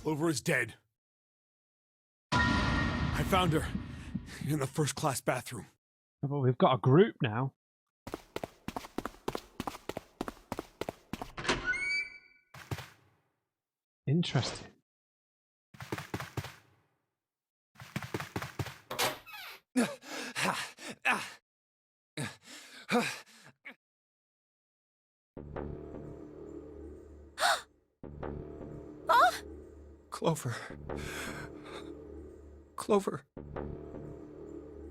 Clover is dead. I found her in the first-class bathroom. But we've got a group now. Interesting. Clover. Clover.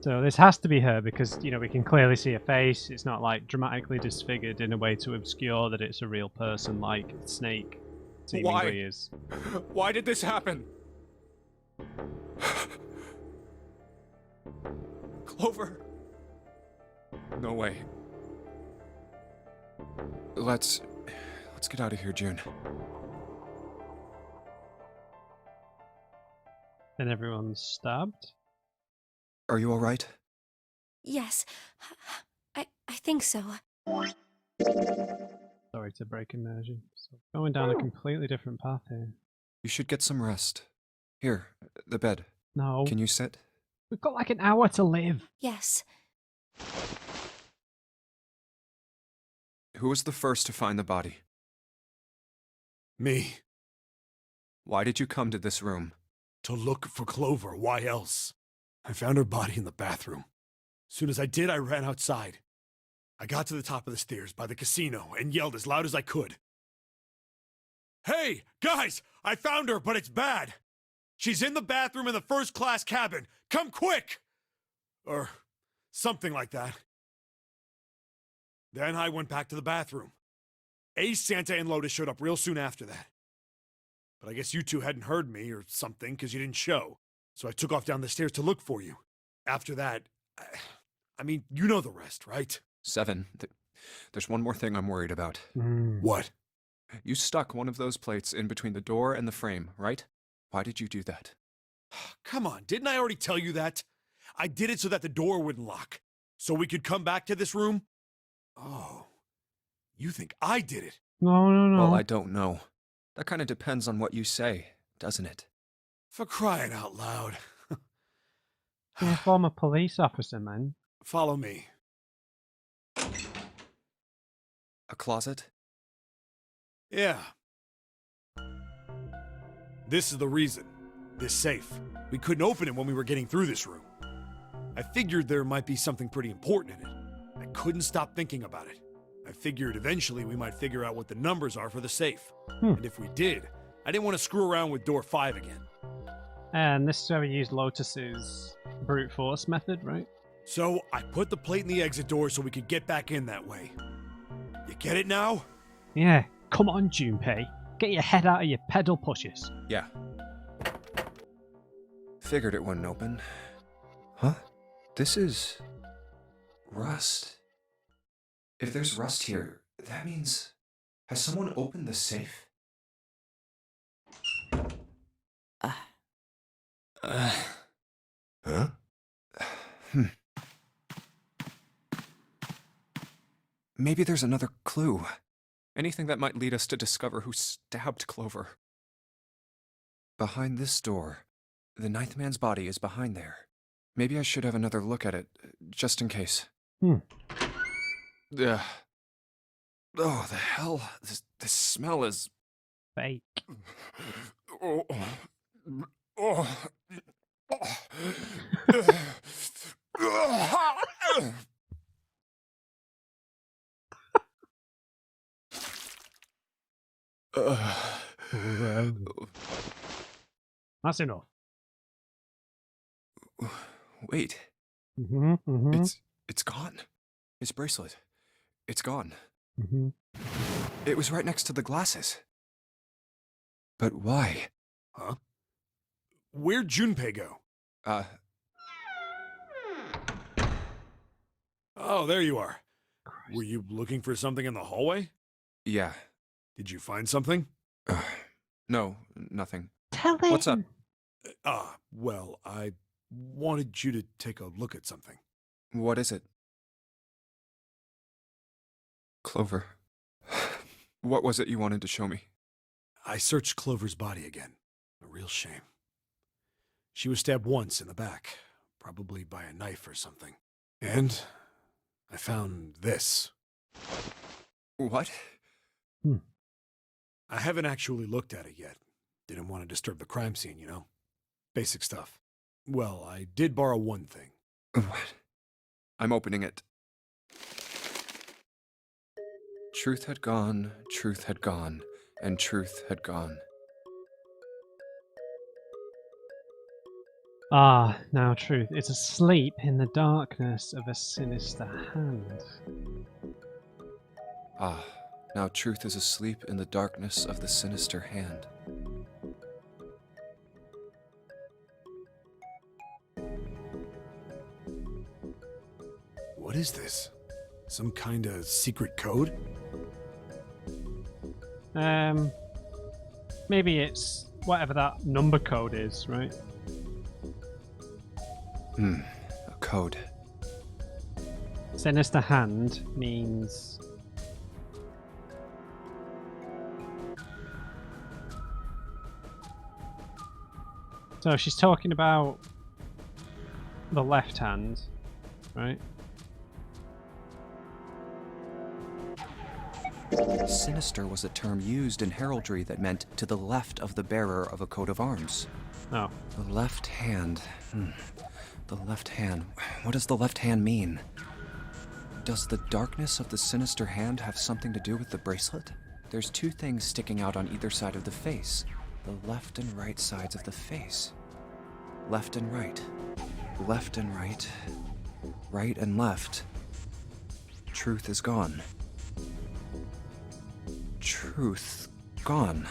So this has to be her because, you know, we can clearly see her face. It's not like dramatically disfigured in a way to obscure that it's a real person like Snake seemingly is. Why did this happen? Clover. No way. Let's get out of here, June. And everyone's stabbed. Are you all right? Yes, I think so. Sorry to break immersion. So going down a completely different path here. You should get some rest. Here, the bed. No. Can you sit? We've got like an hour to live. Yes. Who was the first to find the body? Me. Why did you come to this room? To look for Clover. Why else? I found her body in the bathroom. As soon as I did, I ran outside. I got to the top of the stairs by the casino and yelled as loud as I could. Hey, guys! I found her, but it's bad! She's in the bathroom in the first-class cabin! Come quick! Or something like that. Then I went back to the bathroom. Ace, Santa, and Lotus showed up real soon after that. But I guess you two hadn't heard me or something because you didn't show. So I took off down the stairs to look for you. After that, I mean, you know the rest, right? 7. There's one more thing I'm worried about. What? You stuck one of those plates in between the door and the frame, right? Why did you do that? Come on, didn't I already tell you that? I did it so that the door wouldn't lock. So we could come back to this room? Oh, you think I did it? No. Well, I don't know. That kind of depends on what you say, doesn't it? For crying out loud. You're a former police officer, man. Follow me. A closet? Yeah. This is the reason. This safe. We couldn't open it when we were getting through this room. I figured there might be something pretty important in it. I couldn't stop thinking about it. I figured eventually we might figure out what the numbers are for the safe. And if we did, I didn't want to screw around with door 5 again. And this is where we used Lotus's brute force method, right? So I put the plate in the exit door so we could get back in that way. You get it now? Yeah. Come on, Junpei. Get your head out of your pedal pushes. Yeah. Figured it wouldn't open. Huh? This is... rust. If there's rust here, that means... Has someone opened the safe? Huh? Maybe there's another clue. Anything that might lead us to discover who stabbed Clover. Behind this door. The 9th man's body is behind there. Maybe I should have another look at it, just in case. Oh, the hell? This smell is... Fake. That's enough. Wait. It's gone. His bracelet. It's gone. It was right next to the glasses. But why? Huh? Where'd Junpei go? Oh, there you are. Christ. Were you looking for something in the hallway? Yeah. Did you find something? No, nothing. Tell him. What's up? Well, I wanted you to take a look at something. What is it? Clover. What was it you wanted to show me? I searched Clover's body again. A real shame. She was stabbed once in the back, probably by a knife or something. And I found this. What? I haven't actually looked at it yet. Didn't want to disturb the crime scene, you know? Basic stuff. Well, I did borrow one thing. What? I'm opening it. Truth had gone, and truth had gone. Ah, now truth is asleep in the darkness of a sinister hand. Ah, now truth is asleep in the darkness of the sinister hand. What is this? Some kind of secret code? Maybe it's whatever that number code is, right? A code. Sinister hand means... So she's talking about the left hand, right? Sinister was a term used in heraldry that meant to the left of the bearer of a coat of arms. Oh. The left hand. The left hand. What does the left hand mean? Does the darkness of the sinister hand have something to do with the bracelet? There's two things sticking out on either side of the face. The left and right sides of the face. Left and right. Left and right. Right and left. Truth is gone. Truth gone.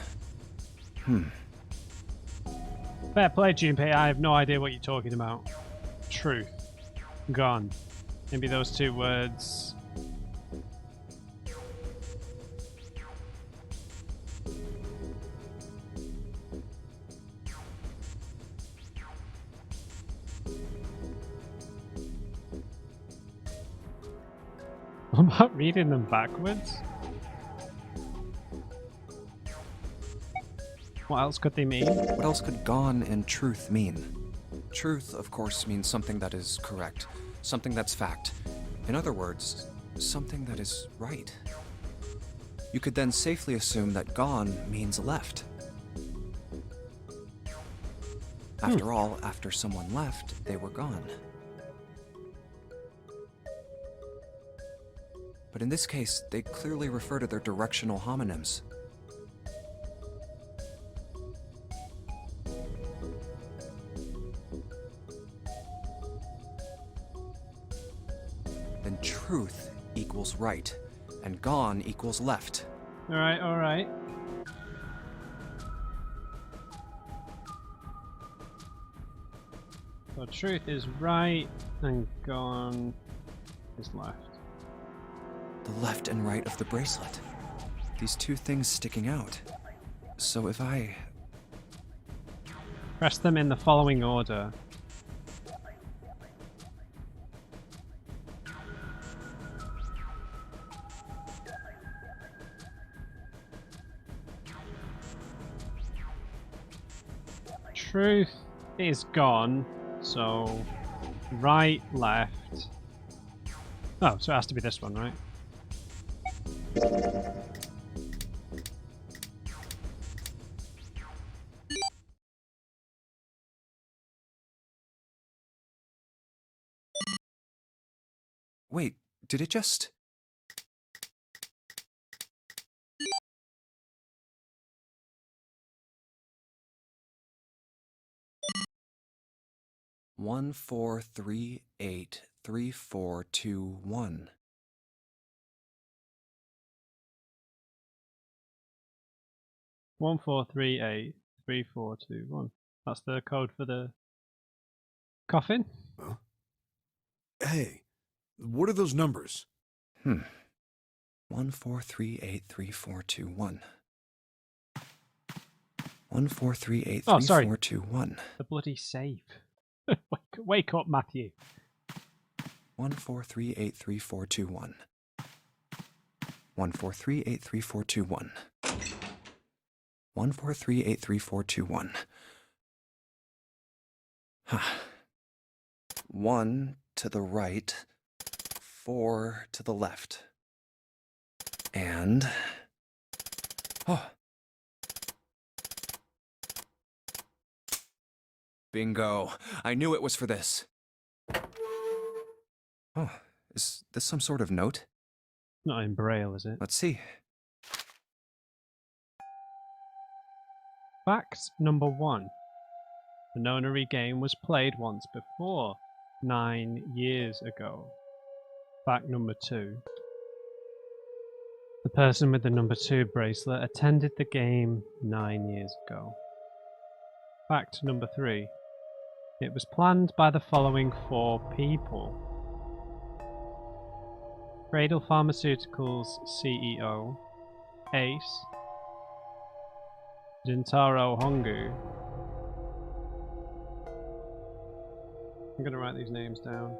Fair play, Junpei. I have no idea what you're talking about. Truth. Gone. Maybe those two words. What about reading them backwards? What else could they mean? What else could gone and truth mean? Truth, of course, means something that is correct, something that's fact. In other words, something that is right. You could then safely assume that gone means left. After all, after someone left, they were gone. But in this case, they clearly refer to their directional homonyms. Then truth equals right, and gone equals left. Alright, alright. So truth is right, and gone is left. The left and right of the bracelet. These two things sticking out. So if I... Press them in the following order. Truth is gone, so right, left. Oh, so it has to be this one, right? Wait, did it just... One, 4, 3, 8, 3, 4, 2, 1. 1438342 That's the code for the coffin. Huh? Hey, what are those numbers? 1, 4, 3, 8, 3, 4, 2, 1. 1, 4, 3, 8, 3, Oh, sorry. 4, 2, 1. The bloody save. Wake up, Matthew. 1, 4, 3, 8, 3, 4, 2, 1. 1, 4, 3, 8, 3, 4, 2, 1. 1438341. Huh. 1 to the right, 4 to the left. And... oh. Bingo. I knew it was for this. Oh, is this some sort of note? Not in Braille, is it? Let's see. Fact number 1. The Nonary Game was played once before, 9 years ago. Fact number 2. The person with the number 2 bracelet attended the game 9 years ago. Fact number 3. It was planned by the following 4 people. Cradle Pharmaceuticals CEO, Ace, Jintaro Hongu. I'm going to write these names down.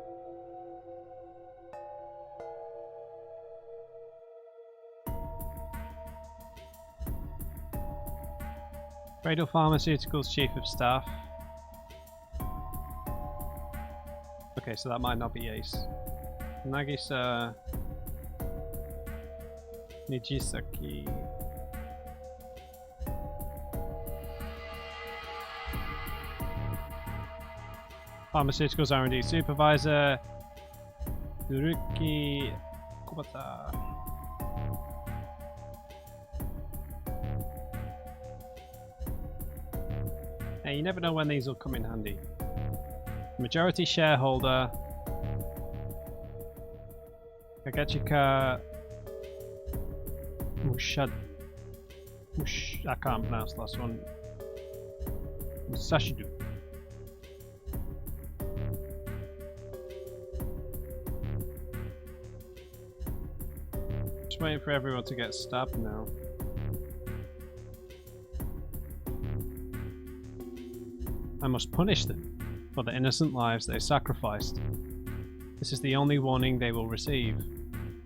Cradle Pharmaceuticals Chief of Staff. Okay, so that might not be Ace. Nagisa Nijisaki. Pharmaceuticals R&D Supervisor Yuruki Kubata. Hey, you never know when these will come in handy. Majority shareholder Kagachika I can't pronounce the last one. Musashidu. Just waiting for everyone to get stabbed now. I must punish them for the innocent lives they sacrificed. This is the only warning they will receive.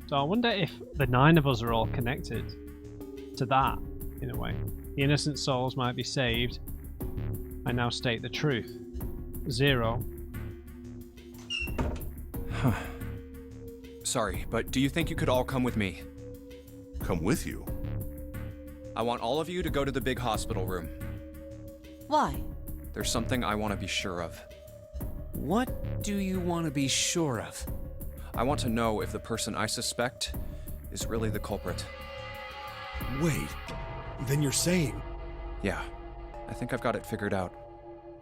So I wonder if the 9 of us are all connected to that, in a way. The innocent souls might be saved. I now state the truth. 0. Huh. Sorry, but do you think you could all come with me? Come with you? I want all of you to go to the big hospital room. Why? There's something I want to be sure of. What do you want to be sure of? I want to know if the person I suspect is really the culprit. Wait, then you're saying... Yeah, I think I've got it figured out.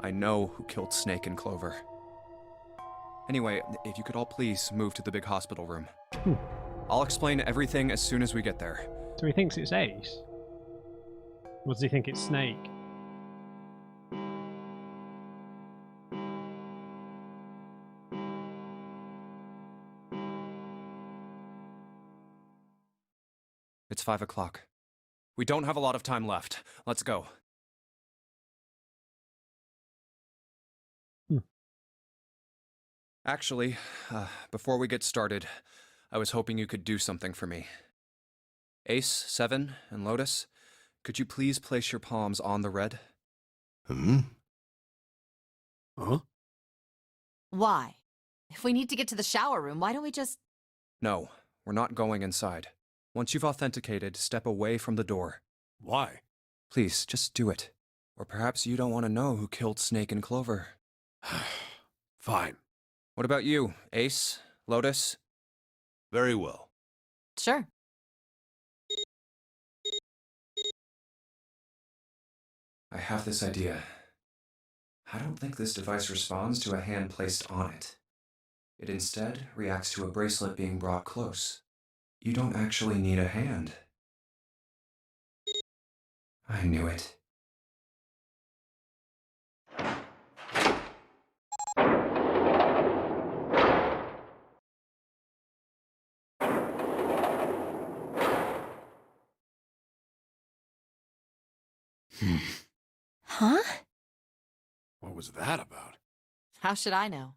I know who killed Snake and Clover. Anyway, if you could all please move to the big hospital room. I'll explain everything as soon as we get there. So he thinks it's Ace? Or does he think it's Snake? It's 5 o'clock. We don't have a lot of time left. Let's go. Actually, before we get started, I was hoping you could do something for me. Ace, 7, and Lotus, could you please place your palms on the red? Hmm? Huh? Why? If we need to get to the shower room, why don't we just... No, we're not going inside. Once you've authenticated, step away from the door. Why? Please, just do it. Or perhaps you don't want to know who killed Snake and Clover. Fine. What about you, Ace, Lotus? Very well. Sure. I have this idea. I don't think this device responds to a hand placed on it. It instead reacts to a bracelet being brought close. You don't actually need a hand. I knew it. Huh? What was that about? How should I know?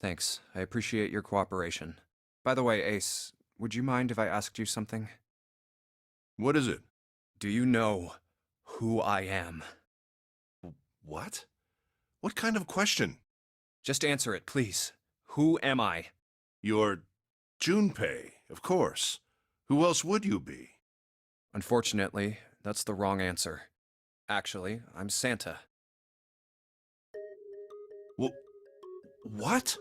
Thanks. I appreciate your cooperation. By the way, Ace, would you mind if I asked you something? What is it? Do you know who I am? What? What kind of question? Just answer it, please. Who am I? You're Junpei, of course. Who else would you be? Unfortunately, that's the wrong answer. Actually, I'm Santa. What?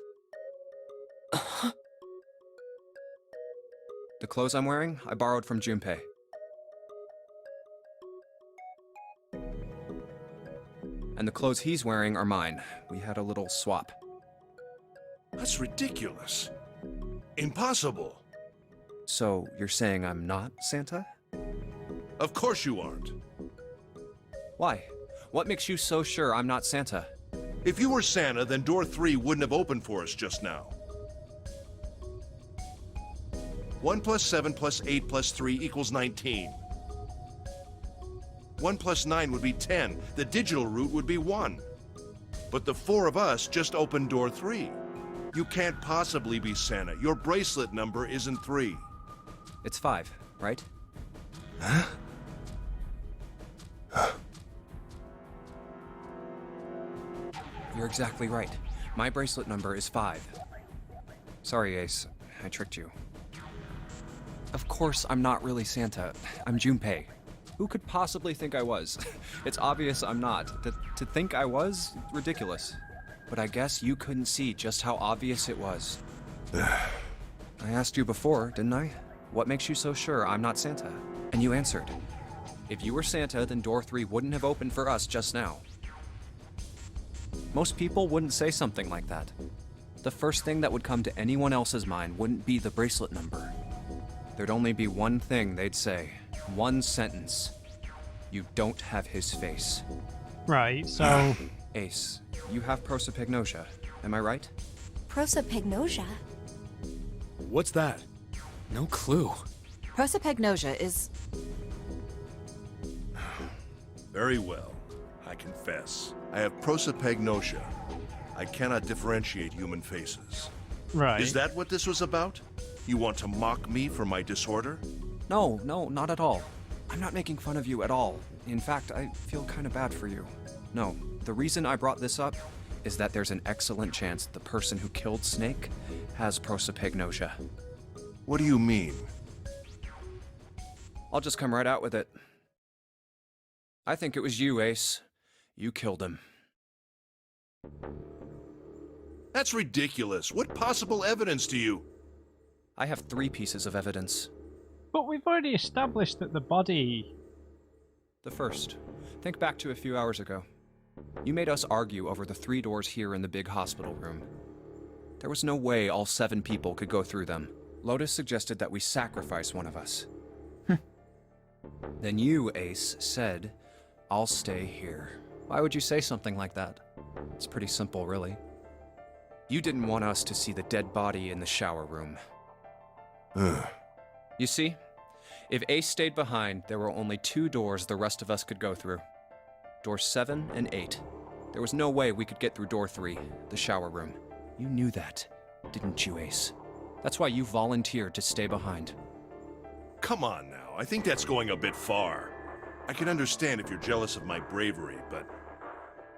The clothes I'm wearing, I borrowed from Junpei. And the clothes he's wearing are mine. We had a little swap. That's ridiculous. Impossible. So, you're saying I'm not Santa? Of course you aren't. Why? What makes you so sure I'm not Santa? If you were Santa, then door 3 wouldn't have opened for us just now. 1 plus 7 plus 8 plus 3 equals 19. 1 plus 9 would be 10. The digital route would be 1. But the 4 of us just opened door 3. You can't possibly be Santa. Your bracelet number isn't 3. It's 5, right? Huh? You're exactly right. My bracelet number is 5. Sorry, Ace. I tricked you. Of course, I'm not really Santa. I'm Junpei. Who could possibly think I was? It's obvious I'm not. To think I was? Ridiculous. But I guess you couldn't see just how obvious it was. I asked you before, didn't I? What makes you so sure I'm not Santa? And you answered. If you were Santa, then door 3 wouldn't have opened for us just now. Most people wouldn't say something like that. The first thing that would come to anyone else's mind wouldn't be the bracelet number. There'd only be one thing they'd say. One sentence. You don't have his face. Right, so... Ace, you have prosopagnosia, am I right? Prosopagnosia? What's that? No clue. Prosopagnosia is... Very well. I confess. I have prosopagnosia. I cannot differentiate human faces. Right. Is that what this was about? You want to mock me for my disorder? No, not at all. I'm not making fun of you at all. In fact, I feel kind of bad for you. No, the reason I brought this up is that there's an excellent chance the person who killed Snake has prosopagnosia. What do you mean? I'll just come right out with it. I think it was you, Ace. You killed him. That's ridiculous. What possible evidence do you... I have 3 pieces of evidence. But we've already established that the body... The first. Think back to a few hours ago. You made us argue over the 3 doors here in the big hospital room. There was no way all 7 people could go through them. Lotus suggested that we sacrifice one of us. Then you, Ace, said, I'll stay here. Why would you say something like that? It's pretty simple, really. You didn't want us to see the dead body in the shower room. You see, if Ace stayed behind, there were only 2 doors the rest of us could go through. Doors 7 and 8. There was no way we could get through door 3, the shower room. You knew that, didn't you, Ace? That's why you volunteered to stay behind. Come on now. I think that's going a bit far. I can understand if you're jealous of my bravery, but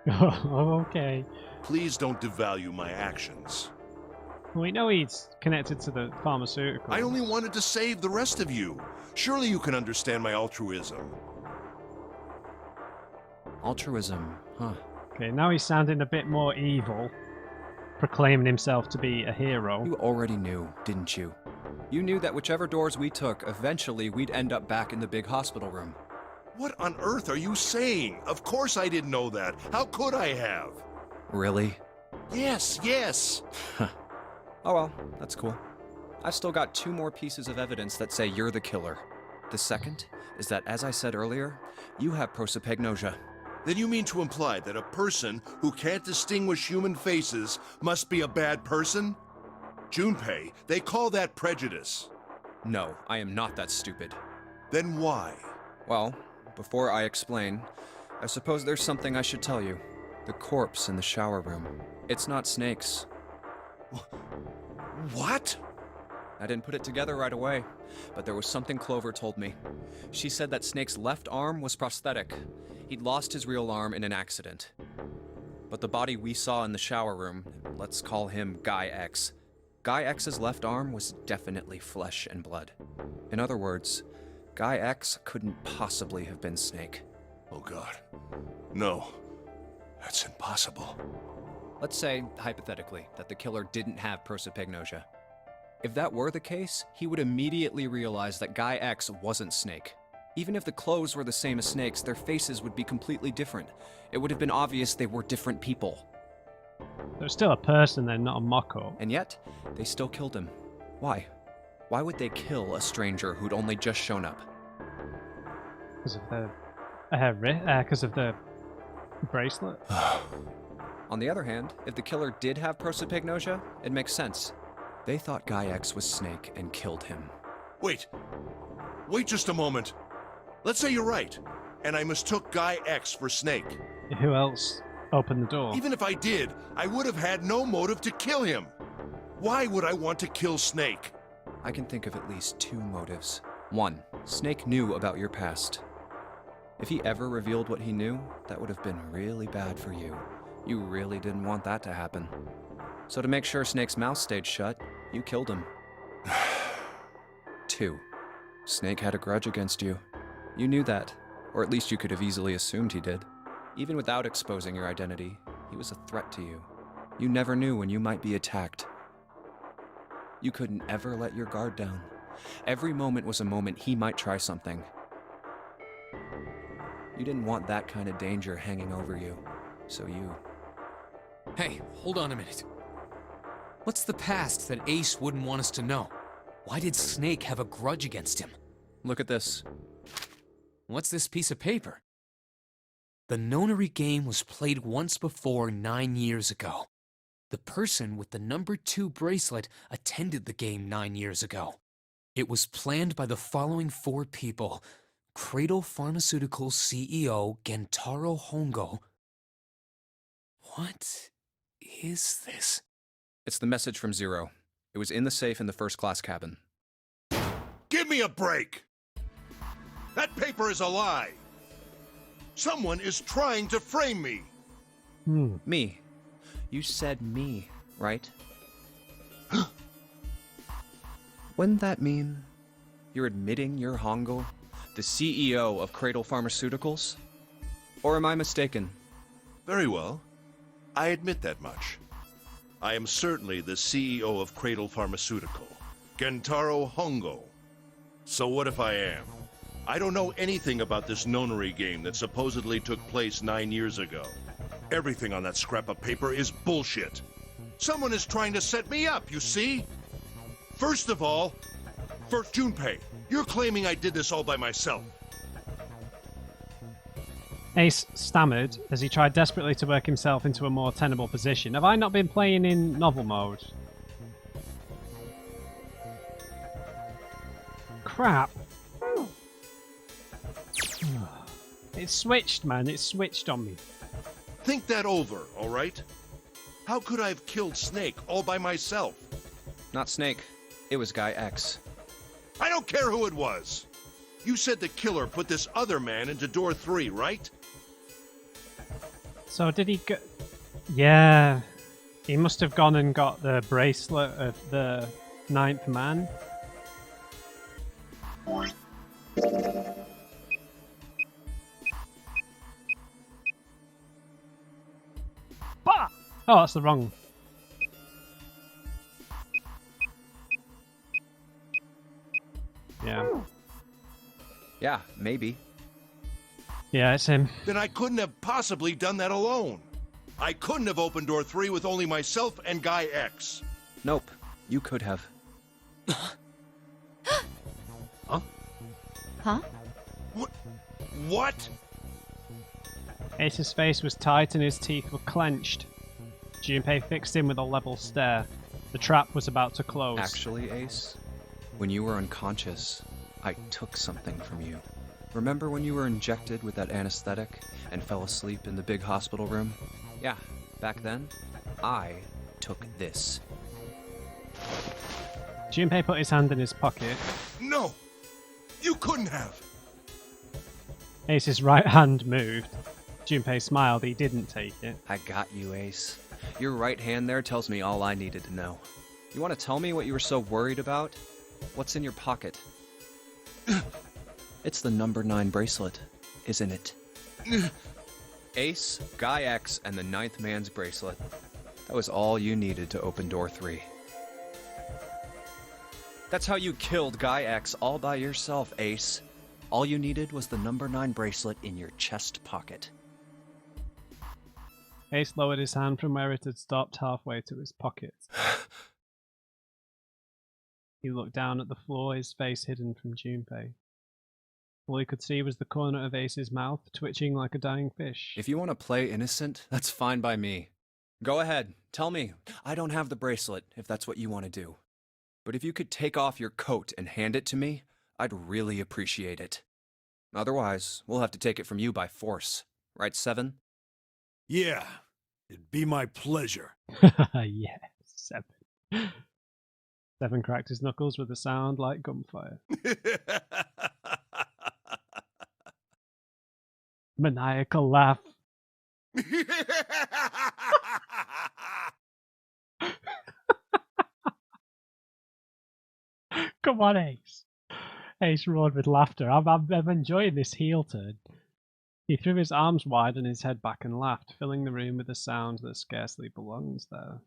Oh, okay. please don't devalue my actions. We know he's connected to the pharmaceutical. I only wanted to save the rest of you. Surely you can understand my altruism. Altruism, huh? Okay, now he's sounding a bit more evil, proclaiming himself to be a hero. You already knew, didn't you? You knew that whichever doors we took, eventually we'd end up back in the big hospital room. What on earth are you saying? Of course I didn't know that. How could I have? Really? Yes. Oh well, that's cool. I've still got 2 more pieces of evidence that say you're the killer. The second is that, as I said earlier, you have prosopagnosia. Then you mean to imply that a person who can't distinguish human faces must be a bad person? Junpei, they call that prejudice. No, I am not that stupid. Then why? Well, before I explain, I suppose there's something I should tell you. The corpse in the shower room. It's not Snake's. What? I didn't put it together right away, but there was something Clover told me. She said that Snake's left arm was prosthetic. He'd lost his real arm in an accident. But the body we saw in the shower room, let's call him Guy X. Guy X's left arm was definitely flesh and blood. In other words, Guy X couldn't possibly have been Snake. Oh God. No. That's impossible. Let's say, hypothetically, that the killer didn't have prosopagnosia. If that were the case, he would immediately realize that Guy X wasn't Snake. Even if the clothes were the same as Snake's, their faces would be completely different. It would have been obvious they were different people. There's still a person then, not a mock-up. And yet, they still killed him. Why? Why would they kill a stranger who'd only just shown up? Because of the bracelet. On the other hand, if the killer did have prosopagnosia, it makes sense. They thought Guy X was Snake and killed him. Wait. Wait just a moment. Let's say you're right, and I mistook Guy X for Snake. Who else opened the door? Even if I did, I would have had no motive to kill him. Why would I want to kill Snake? I can think of at least two motives. One, Snake knew about your past. If he ever revealed what he knew, that would have been really bad for you. You really didn't want that to happen. So to make sure Snake's mouth stayed shut, you killed him. Two, Snake had a grudge against you. You knew that, or at least you could have easily assumed he did. Even without exposing your identity, he was a threat to you. You never knew when you might be attacked. You couldn't ever let your guard down. Every moment was a moment he might try something. You didn't want that kind of danger hanging over you, so you... Hey, hold on a minute. What's the past that Ace wouldn't want us to know? Why did Snake have a grudge against him? Look at this. What's this piece of paper? The Nonary Game was played once before 9 years ago. The person with the number 2 bracelet attended the game 9 years ago. It was planned by the following 4 people: Cradle Pharmaceuticals CEO Gentaro Hongo. What is this? It's the message from Zero. It was in the safe in the first-class cabin. Give me a break! That paper is a lie! Someone is trying to frame me! Me. You said me, right? Wouldn't that mean you're admitting you're Hongo, the CEO of Cradle Pharmaceuticals? Or am I mistaken? Very well. I admit that much. I am certainly the CEO of Cradle Pharmaceutical, Gentaro Hongo. So what if I am? I don't know anything about this Nonary game that supposedly took place 9 years ago. Everything on that scrap of paper is bullshit. Someone is trying to set me up, you see? First of all, Junpei, you're claiming I did this all by myself. Ace stammered as he tried desperately to work himself into a more tenable position. Have I not been playing in novel mode? Crap. It switched, man. It switched on me. Think that over, all right? How could I have killed Snake all by myself? Not Snake. It was Guy X. I don't care who it was. You said the killer put this other man into door 3, right? So did he go... Yeah. He must have gone and got the bracelet of the 9th man. Bah! Oh, that's the wrong... Yeah. Yeah, maybe. Yeah, it's him. Then I couldn't have possibly done that alone. I couldn't have opened door 3 with only myself and Guy X. Nope. You could have. Huh? Huh? What? Ace's face was tight and his teeth were clenched. Junpei fixed him with a level stare. The trap was about to close. Actually, Ace, when you were unconscious, I took something from you. Remember when you were injected with that anesthetic and fell asleep in the big hospital room? Yeah, back then, I took this. Junpei put his hand in his pocket. No! You couldn't have! Ace's right hand moved. Junpei smiled. He didn't take it. I got you, Ace. Your right hand there tells me all I needed to know. You want to tell me what you were so worried about? What's in your pocket? It's the number 9 bracelet, isn't it? Ace, Guy X, and the 9th man's bracelet. That was all you needed to open door 3. That's how you killed Guy X all by yourself, Ace. All you needed was the number 9 bracelet in your chest pocket. Ace lowered his hand from where it had stopped halfway to his pocket. He looked down at the floor, his face hidden from Junpei. All he could see was the corner of Ace's mouth, twitching like a dying fish. If you want to play innocent, that's fine by me. Go ahead, tell me. I don't have the bracelet, if that's what you want to do. But if you could take off your coat and hand it to me, I'd really appreciate it. Otherwise, we'll have to take it from you by force. Right, Seven? Yeah, it'd be my pleasure. Yeah, Seven. Seven cracked his knuckles with a sound like gunfire. Maniacal laugh. Come on, Ace. Ace roared with laughter. I'm enjoying this heel turn. He threw his arms wide and his head back and laughed, filling the room with a sound that scarcely belongs there.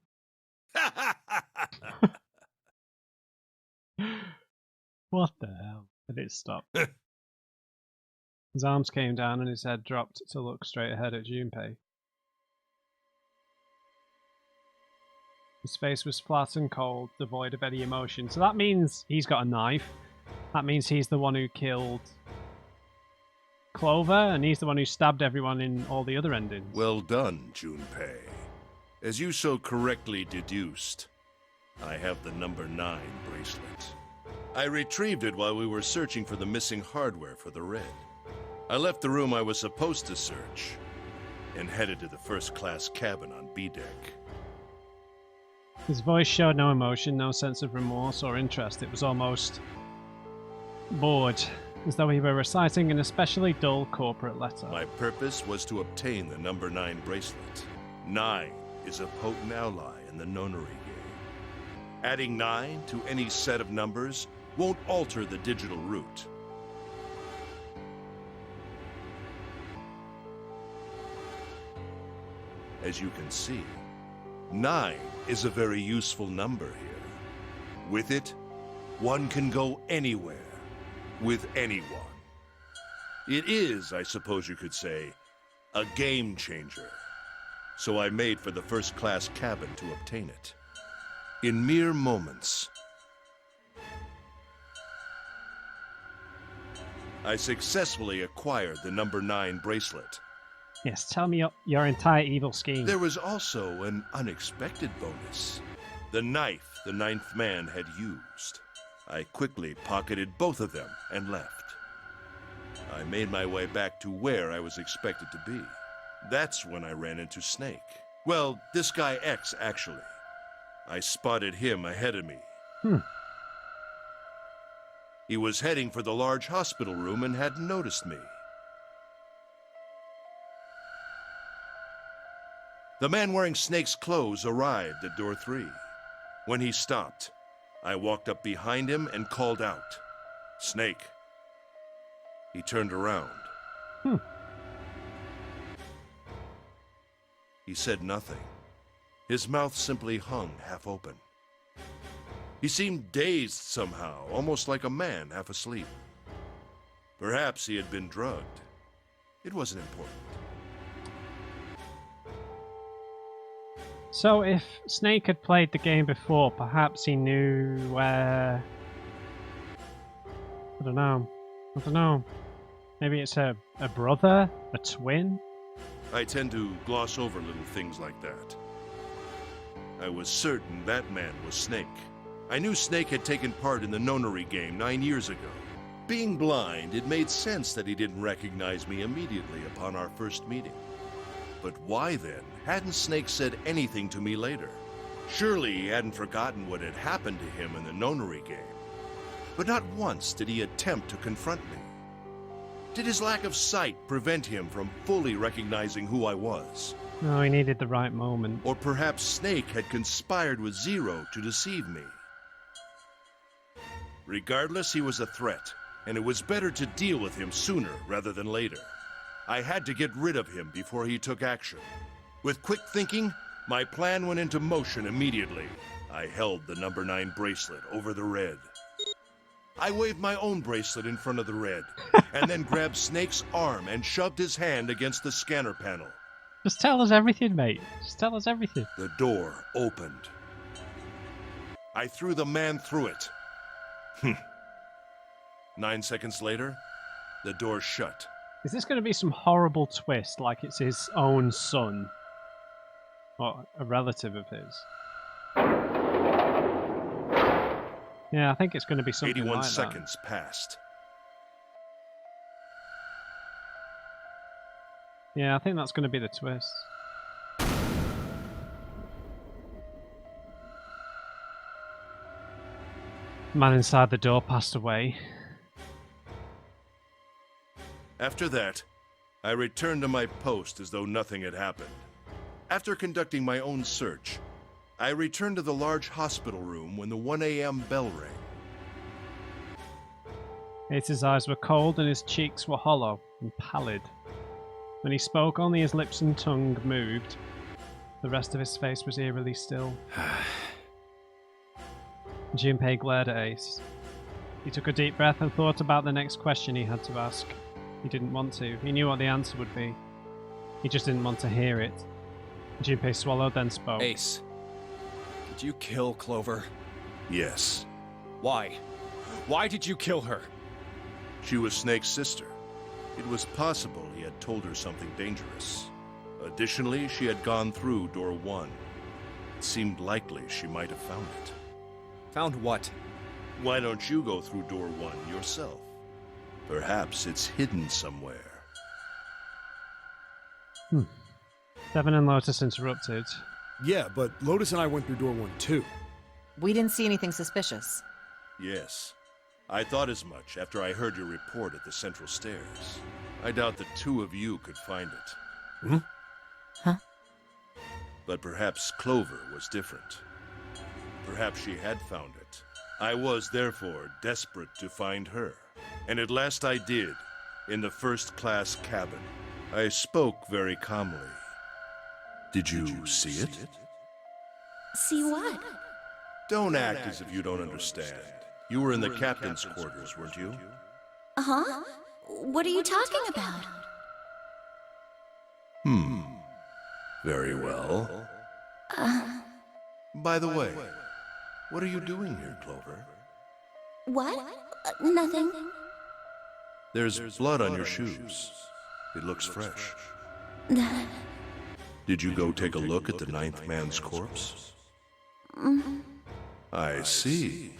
What the hell? And it stopped. His arms came down and his head dropped to look straight ahead at Junpei. His face was flat and cold, devoid of any emotion. So that means he's got a knife. That means he's the one who killed Clover, and he's the one who stabbed everyone in all the other endings. Well done, Junpei. As you so correctly deduced, I have the number 9 bracelet. I retrieved it while we were searching for the missing hardware for the Red. I left the room I was supposed to search and headed to the first-class cabin on B deck. His voice showed no emotion, no sense of remorse or interest. It was almost bored, as though he were reciting an especially dull corporate letter. My purpose was to obtain the number 9 bracelet. 9 is a potent ally in the Nonary Game. Adding 9 to any set of numbers won't alter the digital root. As you can see, 9 is a very useful number here. With it, one can go anywhere, with anyone. It is, I suppose you could say, a game changer. So I made for the first-class cabin to obtain it. In mere moments, I successfully acquired the number 9 bracelet. Yes, tell me your entire evil scheme. There was also an unexpected bonus. The knife the 9th man had used. I quickly pocketed both of them and left. I made my way back to where I was expected to be. That's when I ran into Snake. Well, this guy X, actually. I spotted him ahead of me. He was heading for the large hospital room and hadn't noticed me. The man wearing Snake's clothes arrived at door 3. When he stopped, I walked up behind him and called out, "Snake." He turned around. He said nothing. His mouth simply hung half open. He seemed dazed somehow, almost like a man half asleep. Perhaps he had been drugged. It wasn't important. So if Snake had played the game before, perhaps he knew where... I don't know. Maybe it's a brother? A twin? I tend to gloss over little things like that. I was certain that man was Snake. I knew Snake had taken part in the Nonary Game 9 years ago. Being blind, it made sense that he didn't recognize me immediately upon our first meeting. But why then hadn't Snake said anything to me later? Surely he hadn't forgotten what had happened to him in the Nonary Game. But not once did he attempt to confront me. Did his lack of sight prevent him from fully recognizing who I was? No, he needed the right moment. Or perhaps Snake had conspired with Zero to deceive me. Regardless, he was a threat, and it was better to deal with him sooner rather than later. I had to get rid of him before he took action. With quick thinking, my plan went into motion immediately. I held the number 9 bracelet over the red. I waved my own bracelet in front of the red, and then grabbed Snake's arm and shoved his hand against the scanner panel. Just tell us everything, mate. Just tell us everything. The door opened. I threw the man through it. 9 seconds later, the door shut. Is this going to be some horrible twist, like it's his own son? Or a relative of his? Yeah, I think it's going to be something 81 like seconds passed. that. Yeah, I think that's going to be the twist. The man inside the door passed away. After that, I returned to my post as though nothing had happened. After conducting my own search, I returned to the large hospital room when the 1 a.m. bell rang. Ace's eyes were cold and his cheeks were hollow and pallid. When he spoke, only his lips and tongue moved. The rest of his face was eerily still. Junpei glared at Ace. He took a deep breath and thought about the next question he had to ask. He didn't want to. He knew what the answer would be. He just didn't want to hear it. Junpei swallowed, then spoke. Ace, did you kill Clover? Yes, Why? Why did you kill her? she was Snake's sister. It was possible he had told her something dangerous. Additionally, she had gone through door 1. It seemed likely she might have found it. Found what? Why don't you go through door 1 yourself? Perhaps it's hidden somewhere. Devon and Lotus interrupted. Yeah, but Lotus and I went through door 1 too. We didn't see anything suspicious. Yes. I thought as much after I heard your report at the central stairs. I doubt the 2 of you could find it. Huh? But perhaps Clover was different. Perhaps she had found it. I was, therefore, desperate to find her. And at last I did, in the first-class cabin. I spoke very calmly. Did you see it? See what? Don't act as if you don't understand. You were in the captain's quarters, weren't you? Uh-huh. What are you talking about? Very well. By the way, what are you doing here, Clover? What? Nothing. There's blood on your shoes. It looks fresh. Did you go take a look at the 9th man's corpse? I see.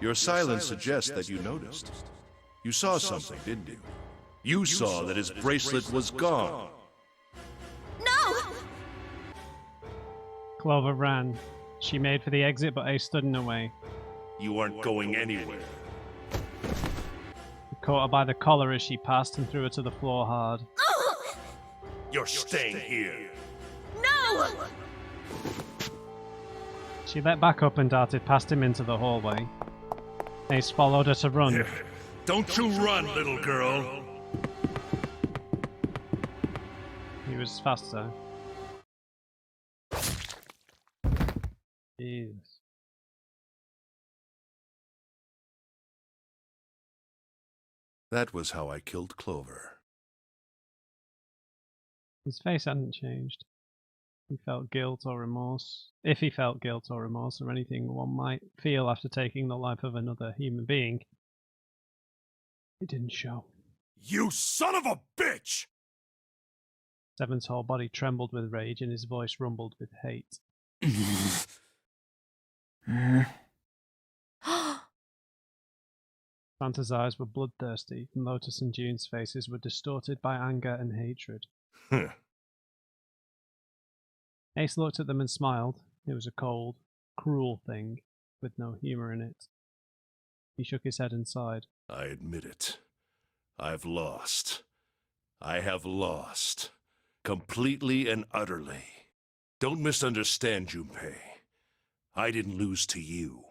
Your silence suggests that you noticed. You saw something, didn't you? You saw that his bracelet was gone. No! Clover ran. She made for the exit, but Ace stood in her way. You aren't going anywhere. He caught her by the collar as she passed and threw her to the floor hard. You're staying here. No! She leapt back up and darted past him into the hallway. Ace followed her to run. Don't you run, little girl. He was faster. Jesus. That was how I killed Clover. His face hadn't changed. He felt guilt or remorse. If he felt guilt or remorse or anything one might feel after taking the life of another human being, it didn't show. You son of a bitch! Seven's whole body trembled with rage and his voice rumbled with hate. Santa's eyes were bloodthirsty, and Lotus and June's faces were distorted by anger and hatred. Ace looked at them and smiled. It was a cold, cruel thing with no humor in it. He shook his head and sighed. I admit it. I've lost. I have lost. Completely and utterly. Don't misunderstand, Junpei. I didn't lose to you.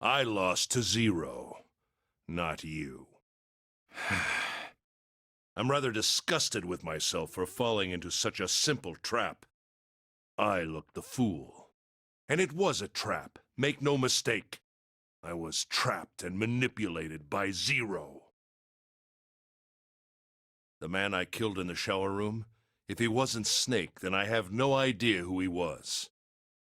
I lost to Zero, not you. I'm rather disgusted with myself for falling into such a simple trap. I looked the fool. And it was a trap, make no mistake. I was trapped and manipulated by Zero. The man I killed in the shower room, if he wasn't Snake, then I have no idea who he was.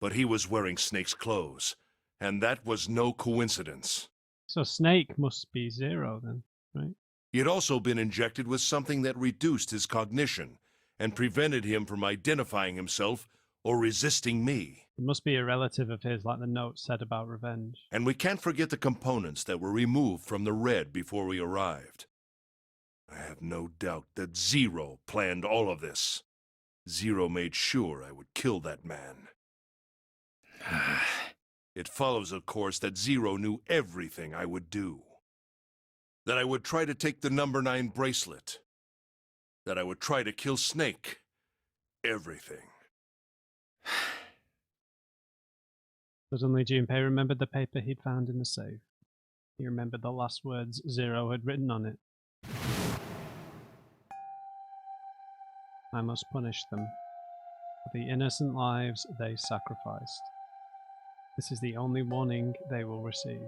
But he was wearing Snake's clothes, and that was no coincidence. So Snake must be Zero then, right? He had also been injected with something that reduced his cognition and prevented him from identifying himself or resisting me. It must be a relative of his, like the note said about revenge. And we can't forget the components that were removed from the red before we arrived. I have no doubt that Zero planned all of this. Zero made sure I would kill that man. It follows, of course, that Zero knew everything I would do. That I would try to take the number 9 bracelet. That I would try to kill Snake. Everything. Suddenly Junpei remembered the paper he'd found in the safe. He remembered the last words Zero had written on it. I must punish them for the innocent lives they sacrificed. This is the only warning they will receive.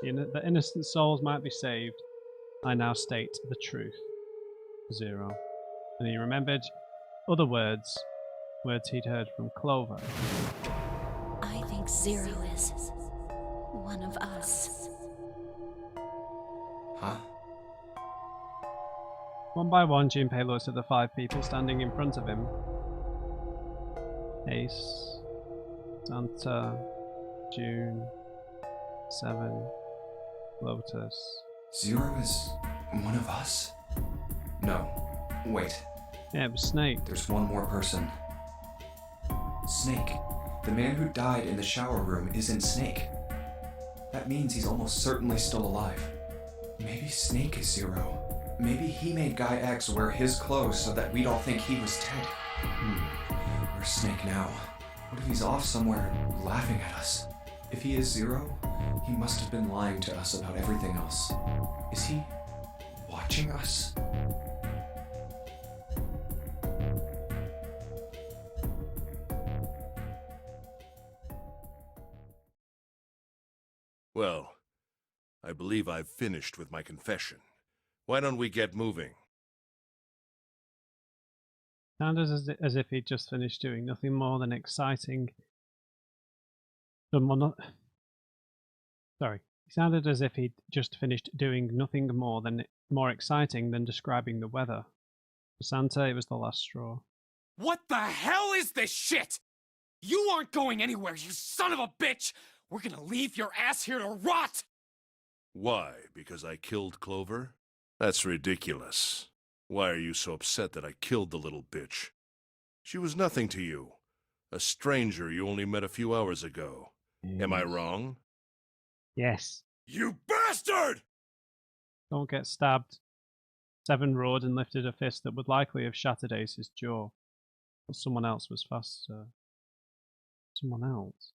The innocent souls might be saved. I now state the truth. Zero. And he remembered other words he'd heard from Clover. I think Zero is one of us. Huh? One by one, Junpei looked at the 5 people standing in front of him. Ace, Santa, June, 7, Lotus. Zero is one of us? No. Wait. Yeah, it was Snake. There's one more person. Snake. The man who died in the shower room isn't Snake. That means he's almost certainly still alive. Maybe Snake is Zero. Maybe he made Guy X wear his clothes so that we'd all think he was dead. Where's Snake now? What if he's off somewhere laughing at us? If he is Zero, he must have been lying to us about everything else. Is he watching us? Well, I believe I've finished with my confession. Why don't we get moving? Sounded as if he'd just finished doing nothing more than exciting. Sorry. He sounded as if he'd just finished doing nothing more exciting than describing the weather. For Santa, it was the last straw. What the hell is this shit? You aren't going anywhere, you son of a bitch! We're gonna leave your ass here to rot! Why? Because I killed Clover? That's ridiculous. Why are you so upset that I killed the little bitch? She was nothing to you. A stranger you only met a few hours ago. Am I wrong? Yes. You bastard! Don't get stabbed. 7 roared and lifted a fist that would likely have shattered Ace's jaw. But someone else was faster. Someone else.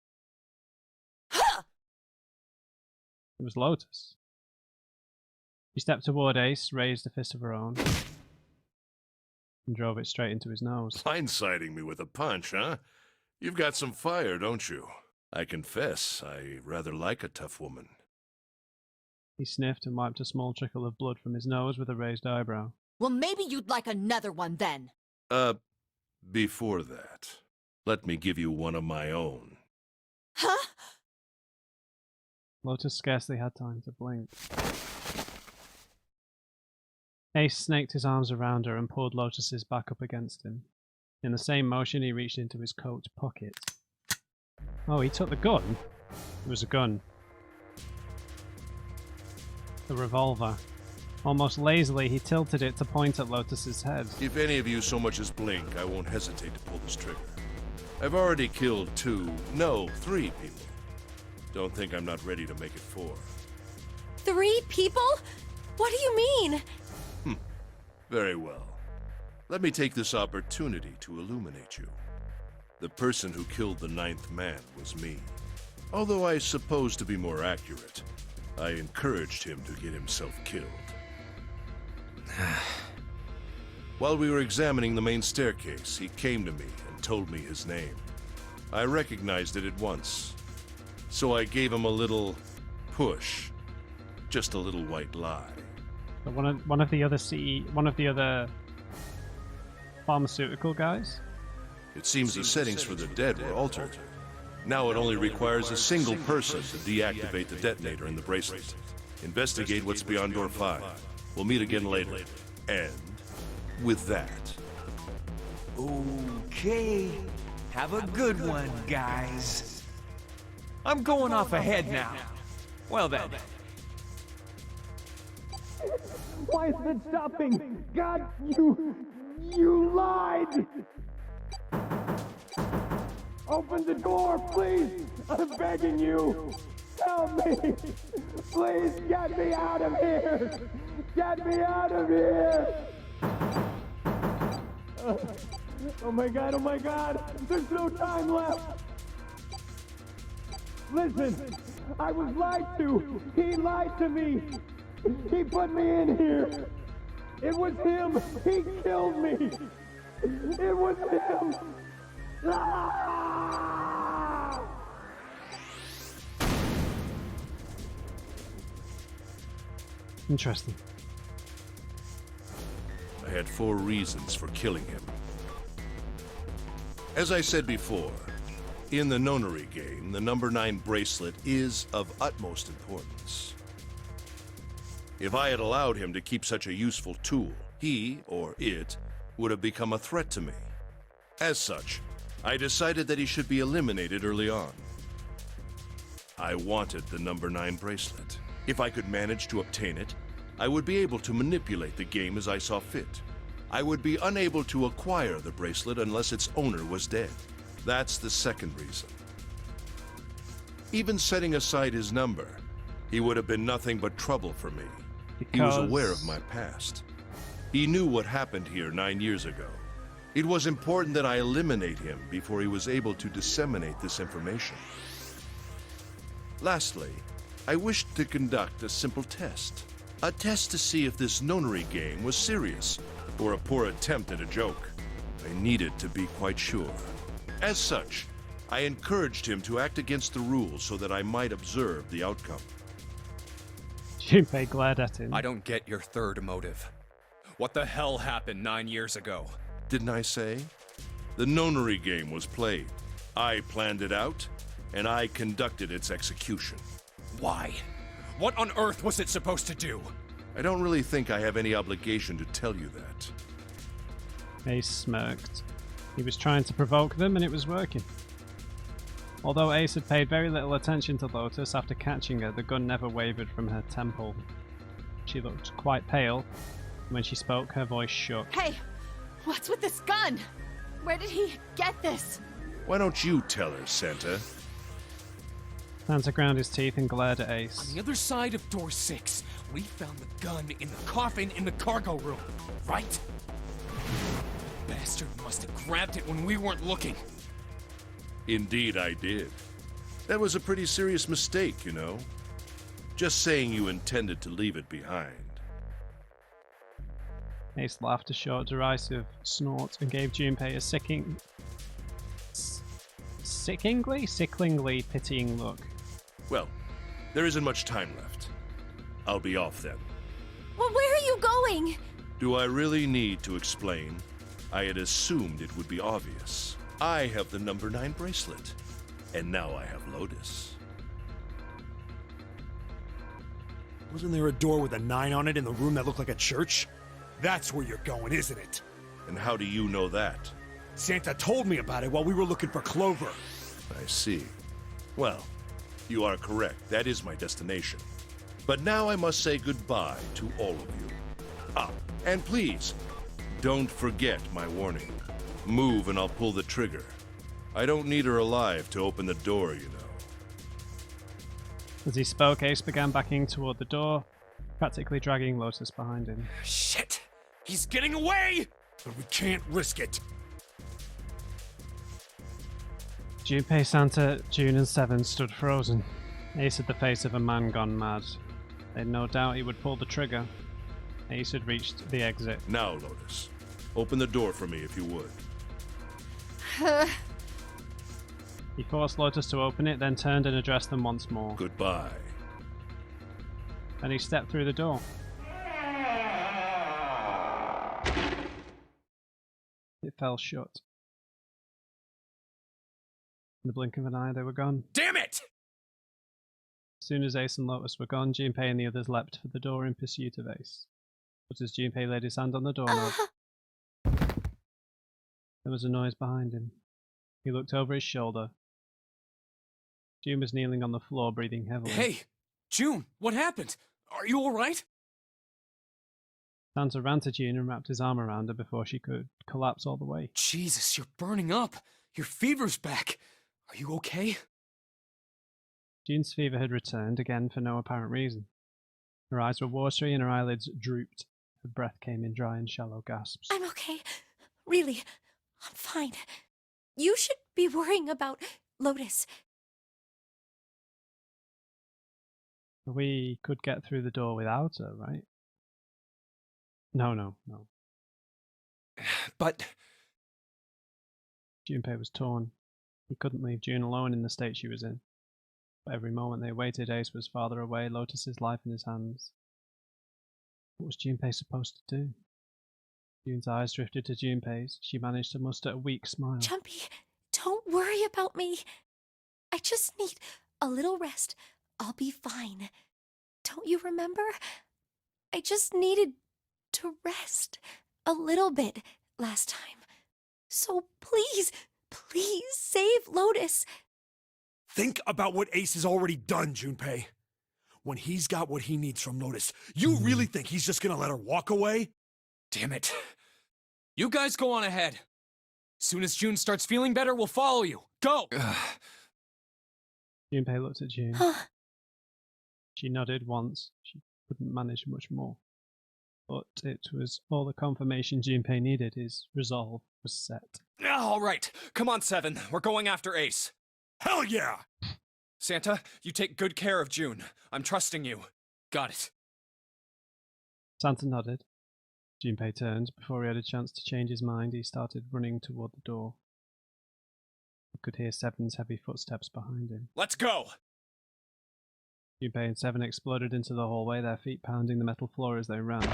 It was Lotus. She stepped toward Ace, raised a fist of her own, and drove it straight into his nose. Blindsiding me with a punch, huh? You've got some fire, don't you? I confess, I rather like a tough woman. He sniffed and wiped a small trickle of blood from his nose with a raised eyebrow. Well, maybe you'd like another one then. Before that, let me give you one of my own. Huh? Lotus scarcely had time to blink. Ace snaked his arms around her and pulled Lotus's back up against him. In the same motion, he reached into his coat pocket. Oh, he took the gun? It was a gun. The revolver. Almost lazily, he tilted it to point at Lotus's head. If any of you so much as blink, I won't hesitate to pull this trigger. I've already killed 3 people. Don't think I'm not ready to make it 4. 3 people? What do you mean? Very well. Let me take this opportunity to illuminate you. The person who killed the 9th man was me. Although I suppose, to be more accurate, I encouraged him to get himself killed. While we were examining the main staircase, he came to me and told me his name. I recognized it at once, so I gave him a little push. Just a little white lie. But one of the other pharmaceutical guys. It seems the settings for the dead were altered. Now it only requires a single person to deactivate the detonator in the bracelet. Investigate what's beyond door 5. We'll meet again later. And with that... Okay. Have a good one, guys. I'm going off ahead now. Well then. Why is it stopping? God, you lied! Open the door, please! I'm begging you! Help me! Please get me out of here! Get me out of here! Oh my god! There's no time left! Listen! I was lied to! He lied to me! He put me in here! It was him! He killed me! It was him! Ah! Interesting. I had 4 reasons for killing him. As I said before, in the Nonary game, the number 9 bracelet is of utmost importance. If I had allowed him to keep such a useful tool, he, or it, would have become a threat to me. As such, I decided that he should be eliminated early on. I wanted the number 9 bracelet. If I could manage to obtain it, I would be able to manipulate the game as I saw fit. I would be unable to acquire the bracelet unless its owner was dead. That's the second reason. Even setting aside his number, he would have been nothing but trouble for me. He was aware of my past. He knew what happened here 9 years ago. It was important that I eliminate him before he was able to disseminate this information. Lastly, I wished to conduct a simple test. A test to see if this Nonary game was serious, or a poor attempt at a joke. I needed to be quite sure. As such, I encouraged him to act against the rules so that I might observe the outcome. Junpei glared at him. I don't get your third motive. What the hell happened 9 years ago? Didn't I say? The Nonary game was played. I planned it out, and I conducted its execution. Why? What on earth was it supposed to do? I don't really think I have any obligation to tell you that. Ace smirked. He was trying to provoke them, and it was working. Although Ace had paid very little attention to Lotus after catching her, the gun never wavered from her temple. She looked quite pale. When she spoke, her voice shook. Hey, what's with this gun? Where did he get this? Why don't you tell her, Santa? Santa ground his teeth and glared at Ace. On the other side of door 6, we found the gun in the coffin in the cargo room, right? Bastard must have grabbed it when we weren't looking. Indeed I did. That was a pretty serious mistake, you know. Just saying you intended to leave it behind. Ace laughed a short, derisive snort and gave Junpei a sicklingly pitying look. Well, there isn't much time left. I'll be off then. Well, where are you going? Do I really need to explain? I had assumed it would be obvious. I have the number 9 bracelet, and now I have Lotus. Wasn't there a door with a 9 on it in the room that looked like a church? That's where you're going, isn't it? And how do you know that? Santa told me about it while we were looking for Clover. I see. Well, you are correct. That is my destination. But now I must say goodbye to all of you. Ah, and please, don't forget my warning. Move and I'll pull the trigger. I don't need her alive to open the door, you know. As he spoke, Ace began backing toward the door, practically dragging Lotus behind him. Shit! He's getting away! But we can't risk it. Junpei, Santa, June, and Seven stood frozen. Ace had the face of a man gone mad. They had no doubt he would pull the trigger. Ace had reached the exit. Now, Lotus, open the door for me if you would. He forced Lotus to open it, then turned and addressed them once more. Goodbye. Then he stepped through the door. It fell shut. In the blink of an eye, they were gone. Damn it! As soon as Ace and Lotus were gone, Junpei and the others leapt for the door in pursuit of Ace. But as Junpei laid his hand on the doorknob, there was a noise behind him. He looked over his shoulder. June was kneeling on the floor, breathing heavily. Hey! June, what happened? Are you alright? Santa ran to June and wrapped his arm around her before she could collapse all the way. Jesus, you're burning up. Your fever's back. Are you okay? June's fever had returned, again for no apparent reason. Her eyes were watery and her eyelids drooped. Her breath came in dry and shallow gasps. I'm okay. Really, I'm fine. You should be worrying about Lotus. We could get through the door without her, right? No. But Junpei was torn. He couldn't leave June alone in the state she was in. But every moment they waited, Ace was farther away, Lotus's life in his hands. What was Junpei supposed to do? June's eyes drifted to Junpei's. She managed to muster a weak smile. Jumpy, don't worry about me. I just need a little rest. I'll be fine. Don't you remember? I just needed to rest a little bit last time. So please save Lotus. Think about what Ace has already done, Junpei. When he's got what he needs from Lotus, you really think he's just gonna let her walk away? Damn it. You guys go on ahead. Soon as June starts feeling better, we'll follow you. Go! Junpei looked at June. Huh. She nodded once. She couldn't manage much more. But it was all the confirmation Junpei needed. His resolve was set. all right, come on, Seven. We're going after Ace. Hell yeah! Santa, you take good care of June. I'm trusting you. Got it. Santa nodded. Junpei turned. Before he had a chance to change his mind, he started running toward the door. He could hear Seven's heavy footsteps behind him. Let's go! Junpei and Seven exploded into the hallway, their feet pounding the metal floor as they ran.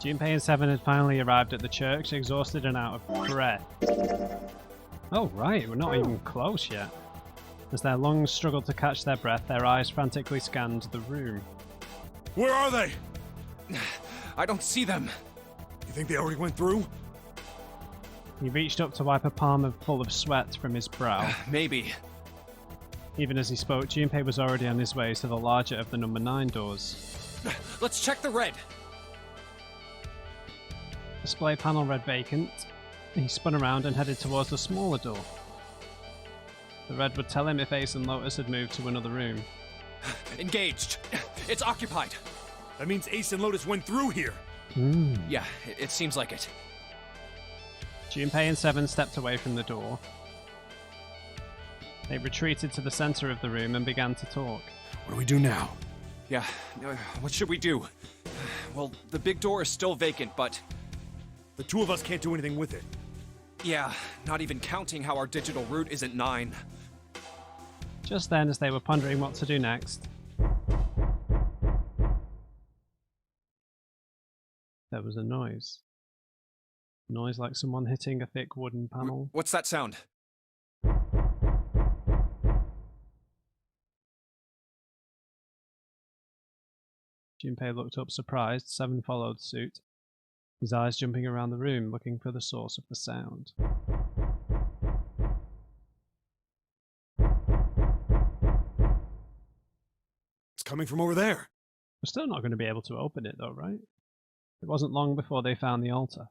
Junpei and Seven had finally arrived at the church, exhausted and out of breath. Oh right, we're not even close yet. As their lungs struggled to catch their breath, their eyes frantically scanned the room. Where are they? I don't see them. You think they already went through? He reached up to wipe a palm full of sweat from his brow. Maybe. Even as he spoke, Junpei was already on his way to the larger of the number 9 doors. Let's check the red. Display panel read vacant. He spun around and headed towards the smaller door. The red would tell him if Ace and Lotus had moved to another room. Engaged. It's occupied. That means Ace and Lotus went through here. Yeah, it seems like it. Junpei and Seven stepped away from the door. They retreated to the center of the room and began to talk. What do we do now? Yeah, what should we do? Well, the big door is still vacant, but... The two of us can't do anything with it. Yeah, not even counting how our digital route isn't 9. Just then, as they were pondering what to do next, there was a noise. Noise like someone hitting a thick wooden panel. What's that sound? Junpei looked up surprised. Seven followed suit, his eyes jumping around the room, looking for the source of the sound. It's coming from over there. We're still not going to be able to open it though, right? It wasn't long before they found the altar.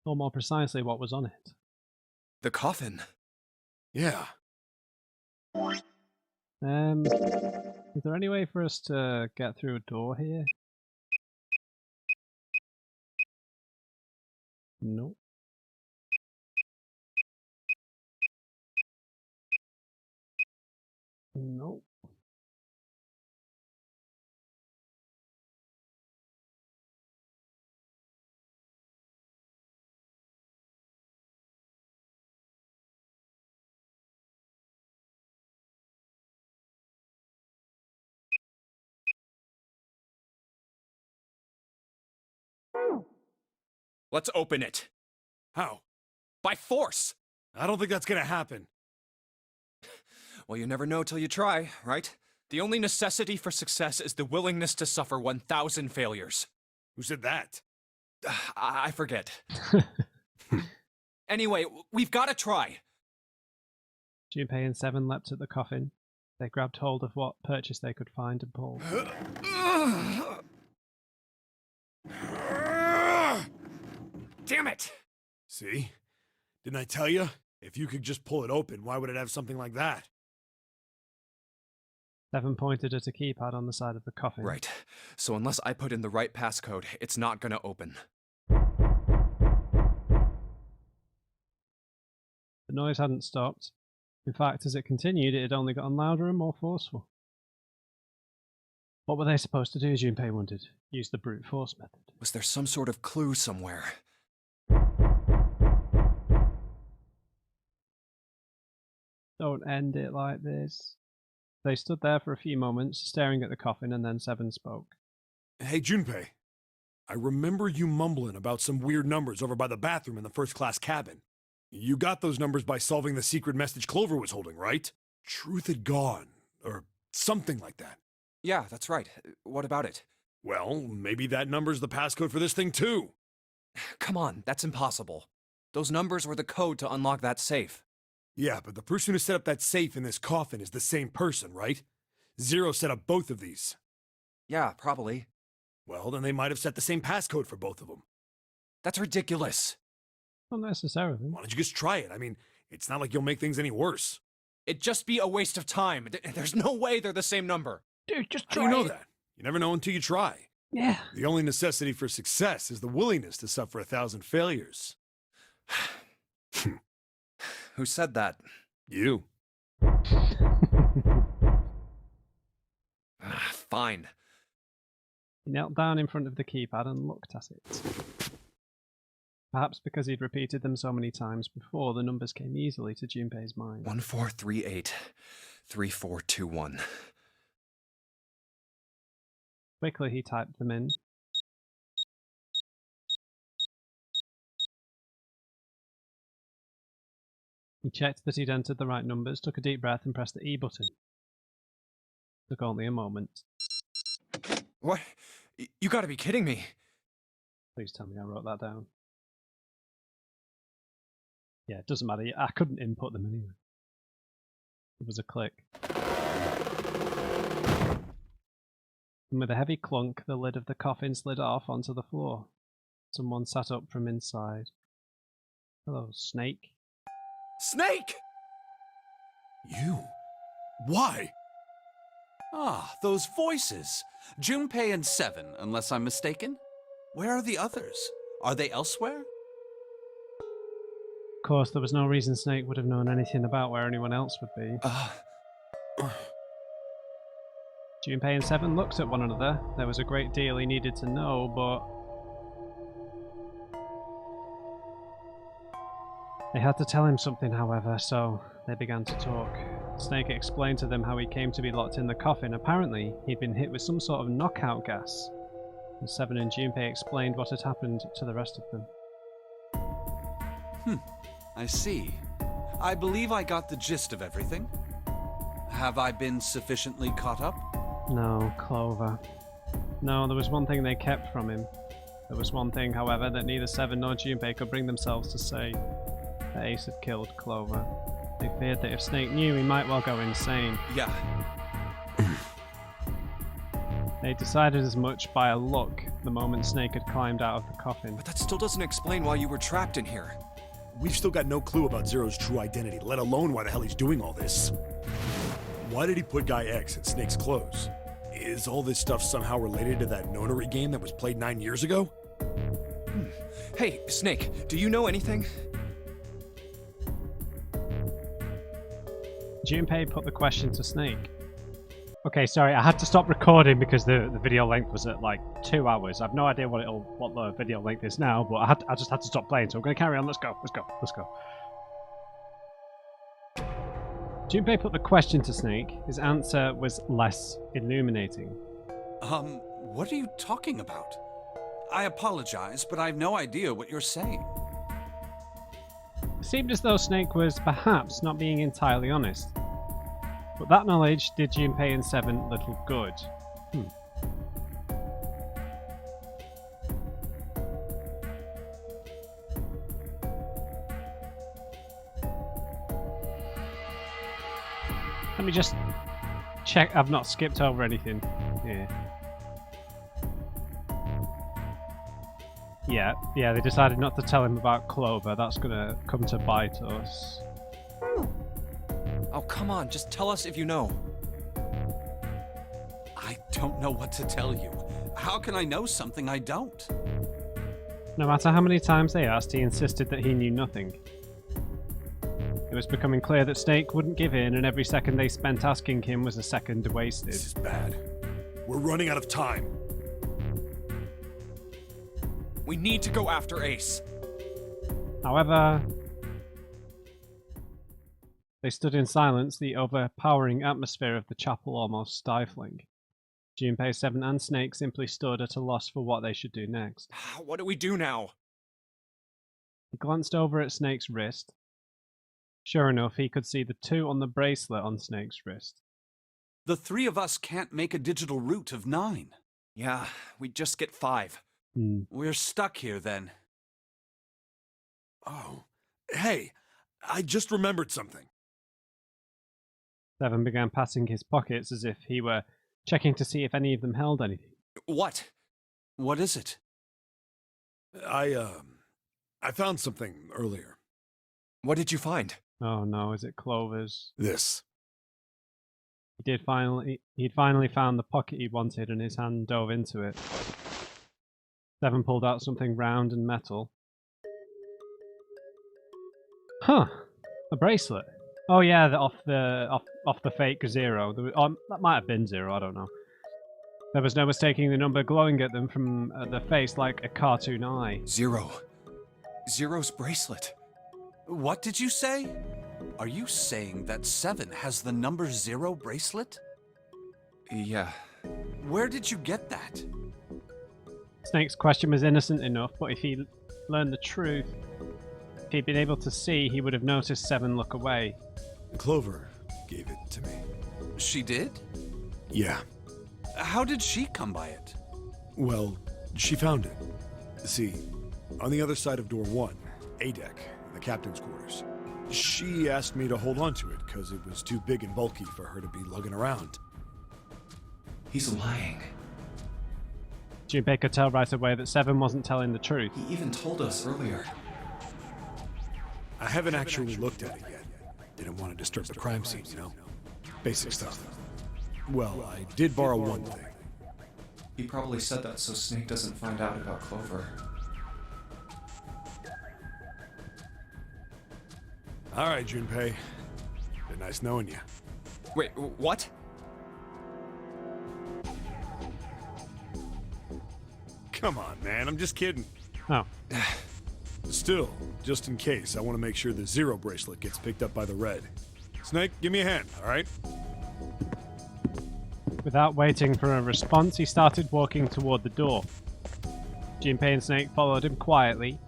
Or more precisely, what was on it. The coffin. Yeah. Is there any way for us to get through a door here? Nope. Nope. Let's open it. How? By force! I don't think that's gonna happen. Well, you never know till you try, right? The only necessity for success is the willingness to suffer 1,000 failures. Who said that? I forget. Anyway, we've got to try. Junpei and Seven leapt at the coffin. They grabbed hold of what purchase they could find and pulled. Damn it! See? Didn't I tell you? If you could just pull it open, why would it have something like that? Seven pointed at a keypad on the side of the coffin. Right. So unless I put in the right passcode, it's not gonna open. The noise hadn't stopped. In fact, as it continued, it had only gotten louder and more forceful. What were they supposed to do, Junpei wondered? Use the brute force method. Was there some sort of clue somewhere? Don't end it like this. They stood there for a few moments, staring at the coffin, and then Seven spoke. Hey, Junpei. I remember you mumbling about some weird numbers over by the bathroom in the first-class cabin. You got those numbers by solving the secret message Clover was holding, right? Truth had gone, or something like that. Yeah, that's right. What about it? Well, maybe that number's the passcode for this thing, too. Come on, that's impossible. Those numbers were the code to unlock that safe. Yeah, but the person who set up that safe in this coffin is the same person, right? Zero set up both of these. Yeah, probably. Well, then they might have set the same passcode for both of them. That's ridiculous. Not necessarily. Why don't you just try it? I mean, it's not like you'll make things any worse. It'd just be a waste of time. There's no way they're the same number. Dude, just How try do you know it. that? You never know until you try. Yeah. The only necessity for success is the willingness to suffer 1,000 failures. Who said that? You. Fine. He knelt down in front of the keypad and looked at it. Perhaps because he'd repeated them so many times before, the numbers came easily to Junpei's mind. 1438 3421. Quickly, he typed them in. He checked that he'd entered the right numbers, took a deep breath, and pressed the E button. Took only a moment. What? You gotta be kidding me. Please tell me I wrote that down. Yeah, it doesn't matter. I couldn't input them anyway. It was a click. And with a heavy clunk, the lid of the coffin slid off onto the floor. Someone sat up from inside. Hello, Snake. Snake! You? Why? Ah, those voices. Junpei and Seven, unless I'm mistaken. Where are the others? Are they elsewhere? Of course, there was no reason Snake would have known anything about where anyone else would be. Junpei and Seven looked at one another. There was a great deal he needed to know, but they had to tell him something, however, so they began to talk. Snake explained to them how he came to be locked in the coffin. Apparently, he'd been hit with some sort of knockout gas. And Seven and Junpei explained what had happened to the rest of them. I see. I believe I got the gist of everything. Have I been sufficiently caught up? No, Clover. No, there was one thing they kept from him. There was one thing, however, that neither Seven nor Junpei could bring themselves to say. That Ace had killed Clover. They feared that if Snake knew, he might well go insane. Yeah. They decided as much by a look the moment Snake had climbed out of the coffin. But that still doesn't explain why you were trapped in here. We've still got no clue about Zero's true identity, let alone why the hell he's doing all this. Why did he put Guy X in Snake's clothes? Is all this stuff somehow related to that Nonary game that was played 9 years ago? Hey, Snake, do you know anything? Junpei put the question to Snake. Okay, sorry, I had to stop recording because the video length was at like 2 hours. I've no idea what the video length is now, but I just had to stop playing, so we're gonna carry on. Let's go. Junpei put the question to Snake. His answer was less illuminating. What are you talking about? I apologize, but I have no idea what you're saying. It seemed as though Snake was perhaps not being entirely honest. But that knowledge did Junpei and Seven little good. Let me just check I've not skipped over anything here. Yeah, they decided not to tell him about Clover. That's gonna come to bite us. Oh, come on, just tell us if you know. I don't know what to tell you. How can I know something I don't? No matter how many times they asked, he insisted that he knew nothing. It was becoming clear that Snake wouldn't give in, and every second they spent asking him was a second wasted. This is bad. We're running out of time. We need to go after Ace. However, they stood in silence, the overpowering atmosphere of the chapel almost stifling. Junpei, Seven, and Snake simply stood at a loss for what they should do next. What do we do now? He glanced over at Snake's wrist. Sure enough, he could see the 2 on the bracelet on Snake's wrist. The 3 of us can't make a digital route of 9. Yeah, we just get 5. We're stuck here then. Oh, hey, I just remembered something. Seven began patting his pockets as if he were checking to see if any of them held anything. What? What is it? I found something earlier. What did you find? Oh no, is it Clover's? This. He'd finally found the pocket he wanted, and his hand dove into it. Seven pulled out something round and metal. Huh, a bracelet. Oh yeah, off the fake Zero. That might have been Zero, I don't know. There was no mistaking the number glowing at them from the face like a cartoon eye. Zero. Zero's bracelet. What did you say? Are you saying that 7 has the number 0 bracelet? Yeah. Where did you get that? Snake's question was innocent enough, but if he learned the truth, if he'd been able to see, he would have noticed Seven look away. Clover gave it to me. She did? Yeah. How did she come by it? Well, she found it. See, on the other side of door 1, A deck, the captain's quarters. She asked me to hold on to it because it was too big and bulky for her to be lugging around. He's lying. Junpei could tell right away that Seven wasn't telling the truth. He even told us earlier. I haven't actually looked at it yet. Didn't want to disturb the crime scene, you know? Basic stuff. Well, I did borrow one thing. He probably said that so Snake doesn't find out about Clover. All right, Junpei. Been nice knowing you. Wait, what? Come on, man. I'm just kidding. Oh. Still, just in case, I want to make sure the Zero bracelet gets picked up by the Red. Snake, give me a hand, all right? Without waiting for a response, he started walking toward the door. Junpei and Snake followed him quietly.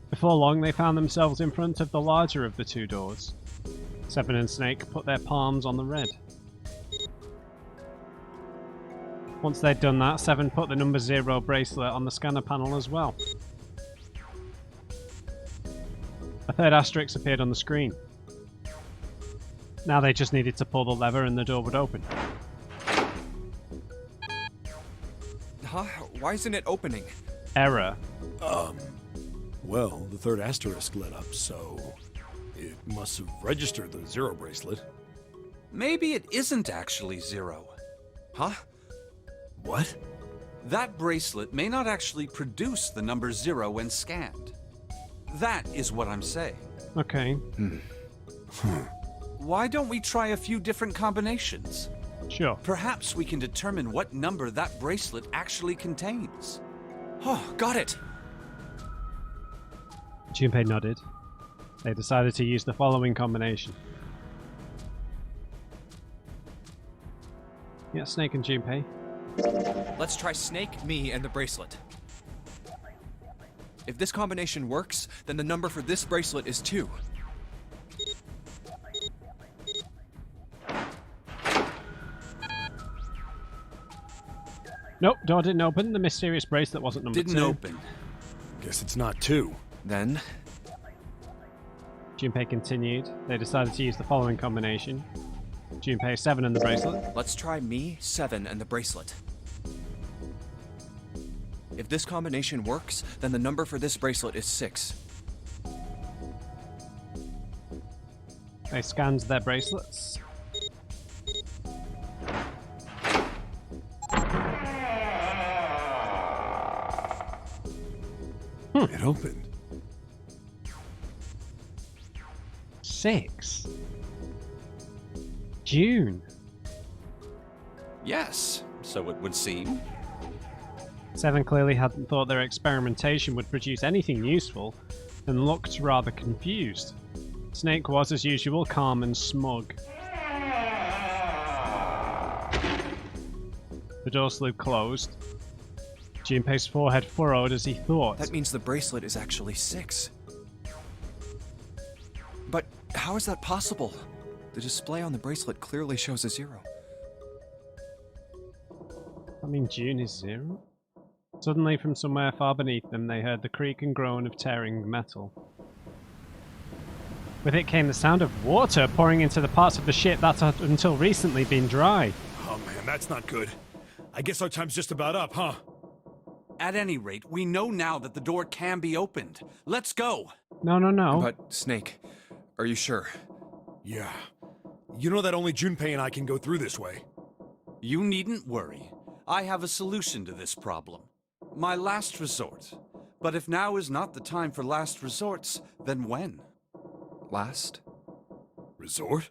Before long, they found themselves in front of the larger of the two doors. Seven and Snake put their palms on the red. Once they'd done that, Seven put the number 0 bracelet on the scanner panel as well. A third asterisk appeared on the screen. Now they just needed to pull the lever and the door would open. Huh? Why isn't it opening? Error. Well, the third asterisk lit up, so it must have registered the 0 bracelet. Maybe it isn't actually 0. Huh? What? That bracelet may not actually produce the number 0 when scanned. That is what I'm saying. Okay. Why don't we try a few different combinations? Sure. Perhaps we can determine what number that bracelet actually contains. Oh, got it! Junpei nodded. They decided to use the following combination. Yeah, Snake and Junpei. Let's try Snake, me, and the bracelet. If this combination works, then the number for this bracelet is 2. Nope, door didn't open. The mysterious bracelet wasn't number 2. Didn't open. Guess it's not 2. Then... Junpei continued. They decided to use the following combination. Junpei, 7 and the bracelet. let's try me, 7, and the bracelet. If this combination works, then the number for this bracelet is 6. They scanned their bracelets. It opened. 6. June. Yes, so it would seem. 7 clearly hadn't thought their experimentation would produce anything useful and looked rather confused. Snake was, as usual, calm and smug. The door slid closed. Junpei's forehead furrowed as he thought. That means the bracelet is actually 6. But how is that possible? The display on the bracelet clearly shows a 0. I mean, June is 0? Suddenly, from somewhere far beneath them, they heard the creak and groan of tearing metal. With it came the sound of water pouring into the parts of the ship that had until recently been dry. Oh man, that's not good. I guess our time's just about up, huh? At any rate, we know now that the door can be opened. Let's go! No. But, Snake, are you sure? Yeah. You know that only Junpei and I can go through this way. You needn't worry. I have a solution to this problem. My last resort. But if now is not the time for last resorts, then when? Last? Resort?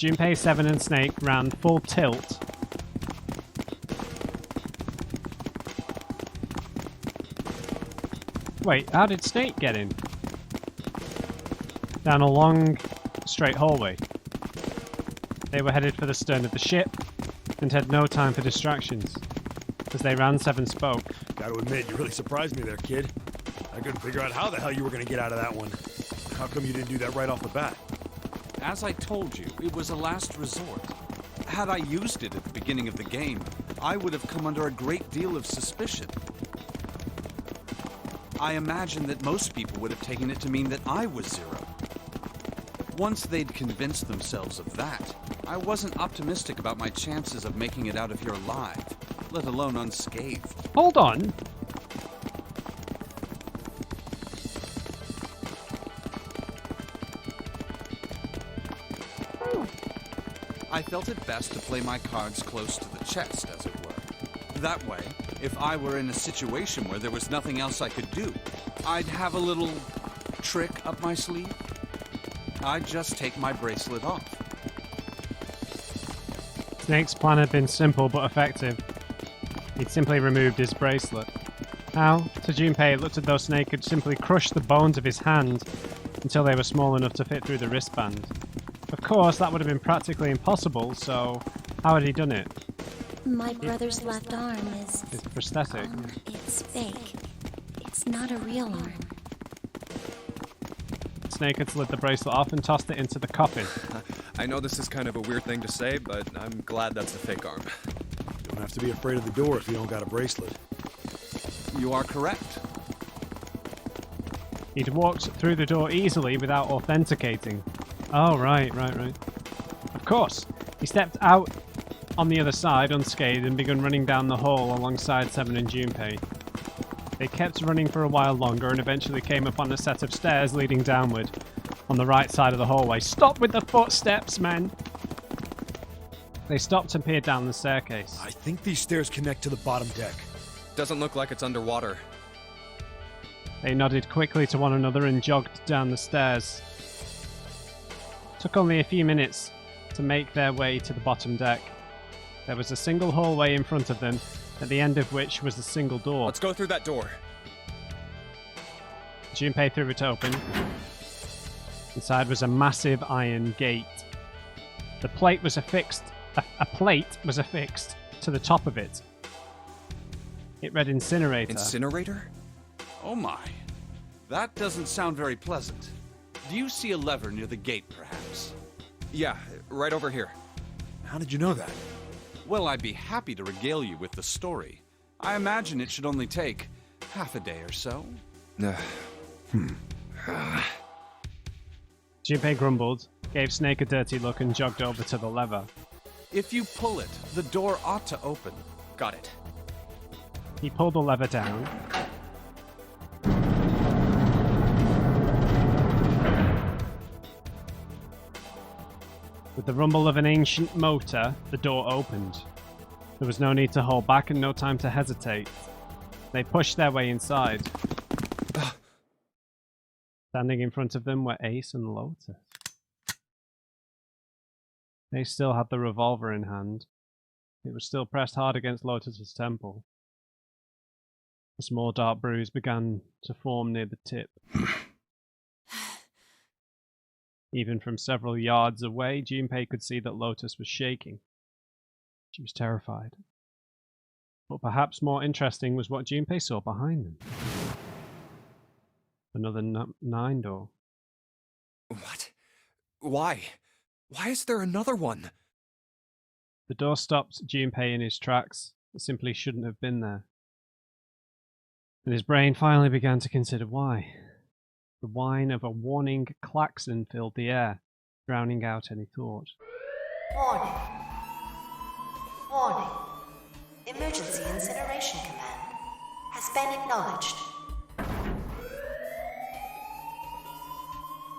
Junpei, 7 and Snake ran full tilt. Wait, how did Snake get in? Down a long, straight hallway. They were headed for the stern of the ship and had no time for distractions. As they ran, 7 spoke. Gotta admit, you really surprised me there, kid. I couldn't figure out how the hell you were gonna get out of that one. How come you didn't do that right off the bat? As I told you, it was a last resort. Had I used it at the beginning of the game, I would have come under a great deal of suspicion. I imagine that most people would have taken it to mean that I was 0. Once they'd convinced themselves of that, I wasn't optimistic about my chances of making it out of here alive, let alone unscathed. Hold on. I felt it best to play my cards close to the chest, as it were. That way, if I were in a situation where there was nothing else I could do, I'd have a little trick up my sleeve. I'd just take my bracelet off. Snake's plan had been simple but effective. He'd simply removed his bracelet. How? To Junpei, it looked as though Snake had simply crushed the bones of his hand until they were small enough to fit through the wristband. Of course, that would have been practically impossible, so how had he done it? My brother's left arm is... It's prosthetic. It's fake. It's not a real arm. Snake had slid the bracelet off and tossed it into the coffin. I know this is kind of a weird thing to say, but I'm glad that's the fake arm. Don't have to be afraid of the door if you don't got a bracelet. You are correct. He'd walked through the door easily without authenticating. Oh, right. Of course. He stepped out on the other side unscathed and began running down the hall alongside Seven and Junpei. They kept running for a while longer and eventually came upon a set of stairs leading downward on the right side of the hallway. Stop with the footsteps, men! They stopped and peered down the staircase. I think these stairs connect to the bottom deck. Doesn't look like it's underwater. They nodded quickly to one another and jogged down the stairs. Took only a few minutes to make their way to the bottom deck. There was a single hallway in front of them, at the end of which was a single door. Let's go through that door. Junpei threw it open. Inside was a massive iron gate. The plate was affixed. A plate was affixed to the top of it. It read incinerator. Incinerator? Oh my. That doesn't sound very pleasant. Do you see a lever near the gate, perhaps? Yeah, right over here. How did you know that? Well, I'd be happy to regale you with the story. I imagine it should only take half a day or so. Junpei grumbled, gave Snake a dirty look and jogged over to the lever. If you pull it, the door ought to open. Got it. He pulled the lever down. With the rumble of an ancient motor, the door opened. There was no need to hold back and no time to hesitate. They pushed their way inside. Standing in front of them were Ace and Lotus. They still had the revolver in hand. It was still pressed hard against Lotus's temple. A small dark bruise began to form near the tip. Even from several yards away, Junpei could see that Lotus was shaking. She was terrified. But perhaps more interesting was what Junpei saw behind them. Another 9 door. What? Why? Why is there another one? The door stopped Junpei in his tracks. It simply shouldn't have been there. And his brain finally began to consider why. The whine of a warning klaxon filled the air, drowning out any thought. Warning. Warning. Emergency incineration command has been acknowledged.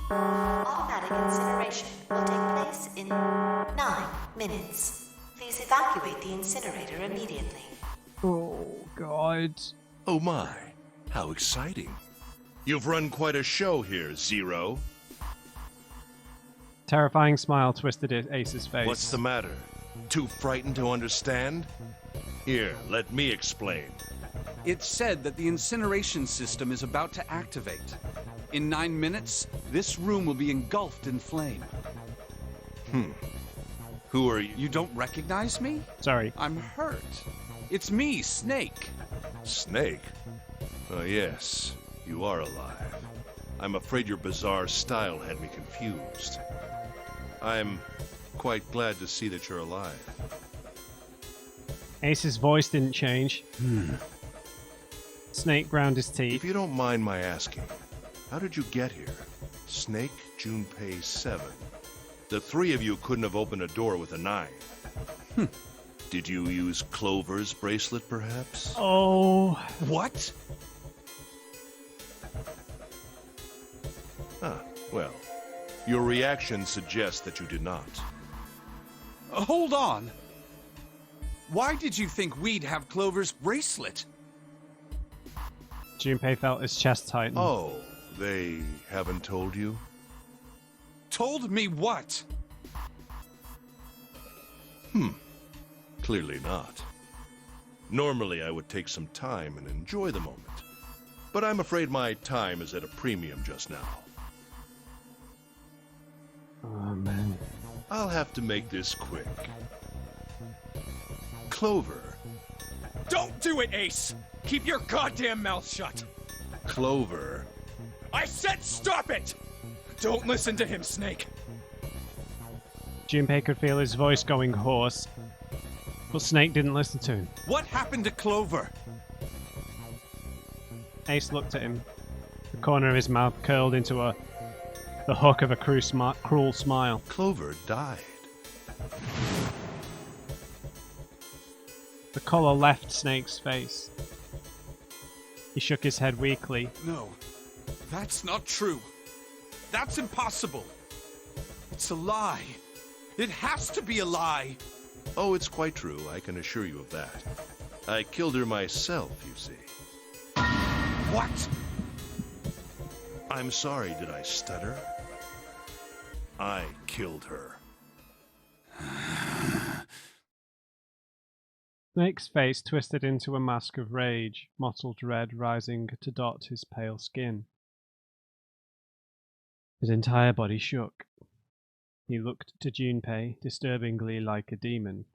Automatic incineration will take place in 9 minutes. Please evacuate the incinerator immediately. Oh, God. Oh my, how exciting. You've run quite a show here, Zero. Terrifying smile twisted Ace's face. What's the matter? Too frightened to understand? Here, let me explain. It's said that the incineration system is about to activate. In 9 minutes, this room will be engulfed in flame. Who are you? You don't recognize me? Sorry. I'm hurt. It's me, Snake. Snake? Oh, yes. You are alive. I'm afraid your bizarre style had me confused. I'm quite glad to see that you're alive. Ace's voice didn't change. Snake ground his teeth. If you don't mind my asking, how did you get here? Snake, Junpei, 7. The 3 of you couldn't have opened a door with a 9. Did you use Clover's bracelet, perhaps? Oh. What? Well, your reaction suggests that you did not. Hold on. Why did you think we'd have Clover's bracelet? Junpei felt his chest tighten. Oh, they haven't told you? Told me what? Clearly not. Normally, I would take some time and enjoy the moment. But I'm afraid my time is at a premium just now. Oh, man. I'll have to make this quick. Clover. Don't do it, Ace! Keep your goddamn mouth shut! Clover. I said stop it! Don't listen to him, Snake. Junpei could feel his voice going hoarse, but Snake didn't listen to him. What happened to Clover? Ace looked at him. The corner of his mouth curled into the hook of a cruel smile. Clover died. The colour left Snake's face. He shook his head weakly. No, that's not true. That's impossible. It's a lie. It has to be a lie. Oh, it's quite true. I can assure you of that. I killed her myself, you see. What? I'm sorry, did I stutter? I killed her. Snake's face twisted into a mask of rage, mottled red rising to dot his pale skin. His entire body shook. He looked to Junpei, disturbingly like a demon.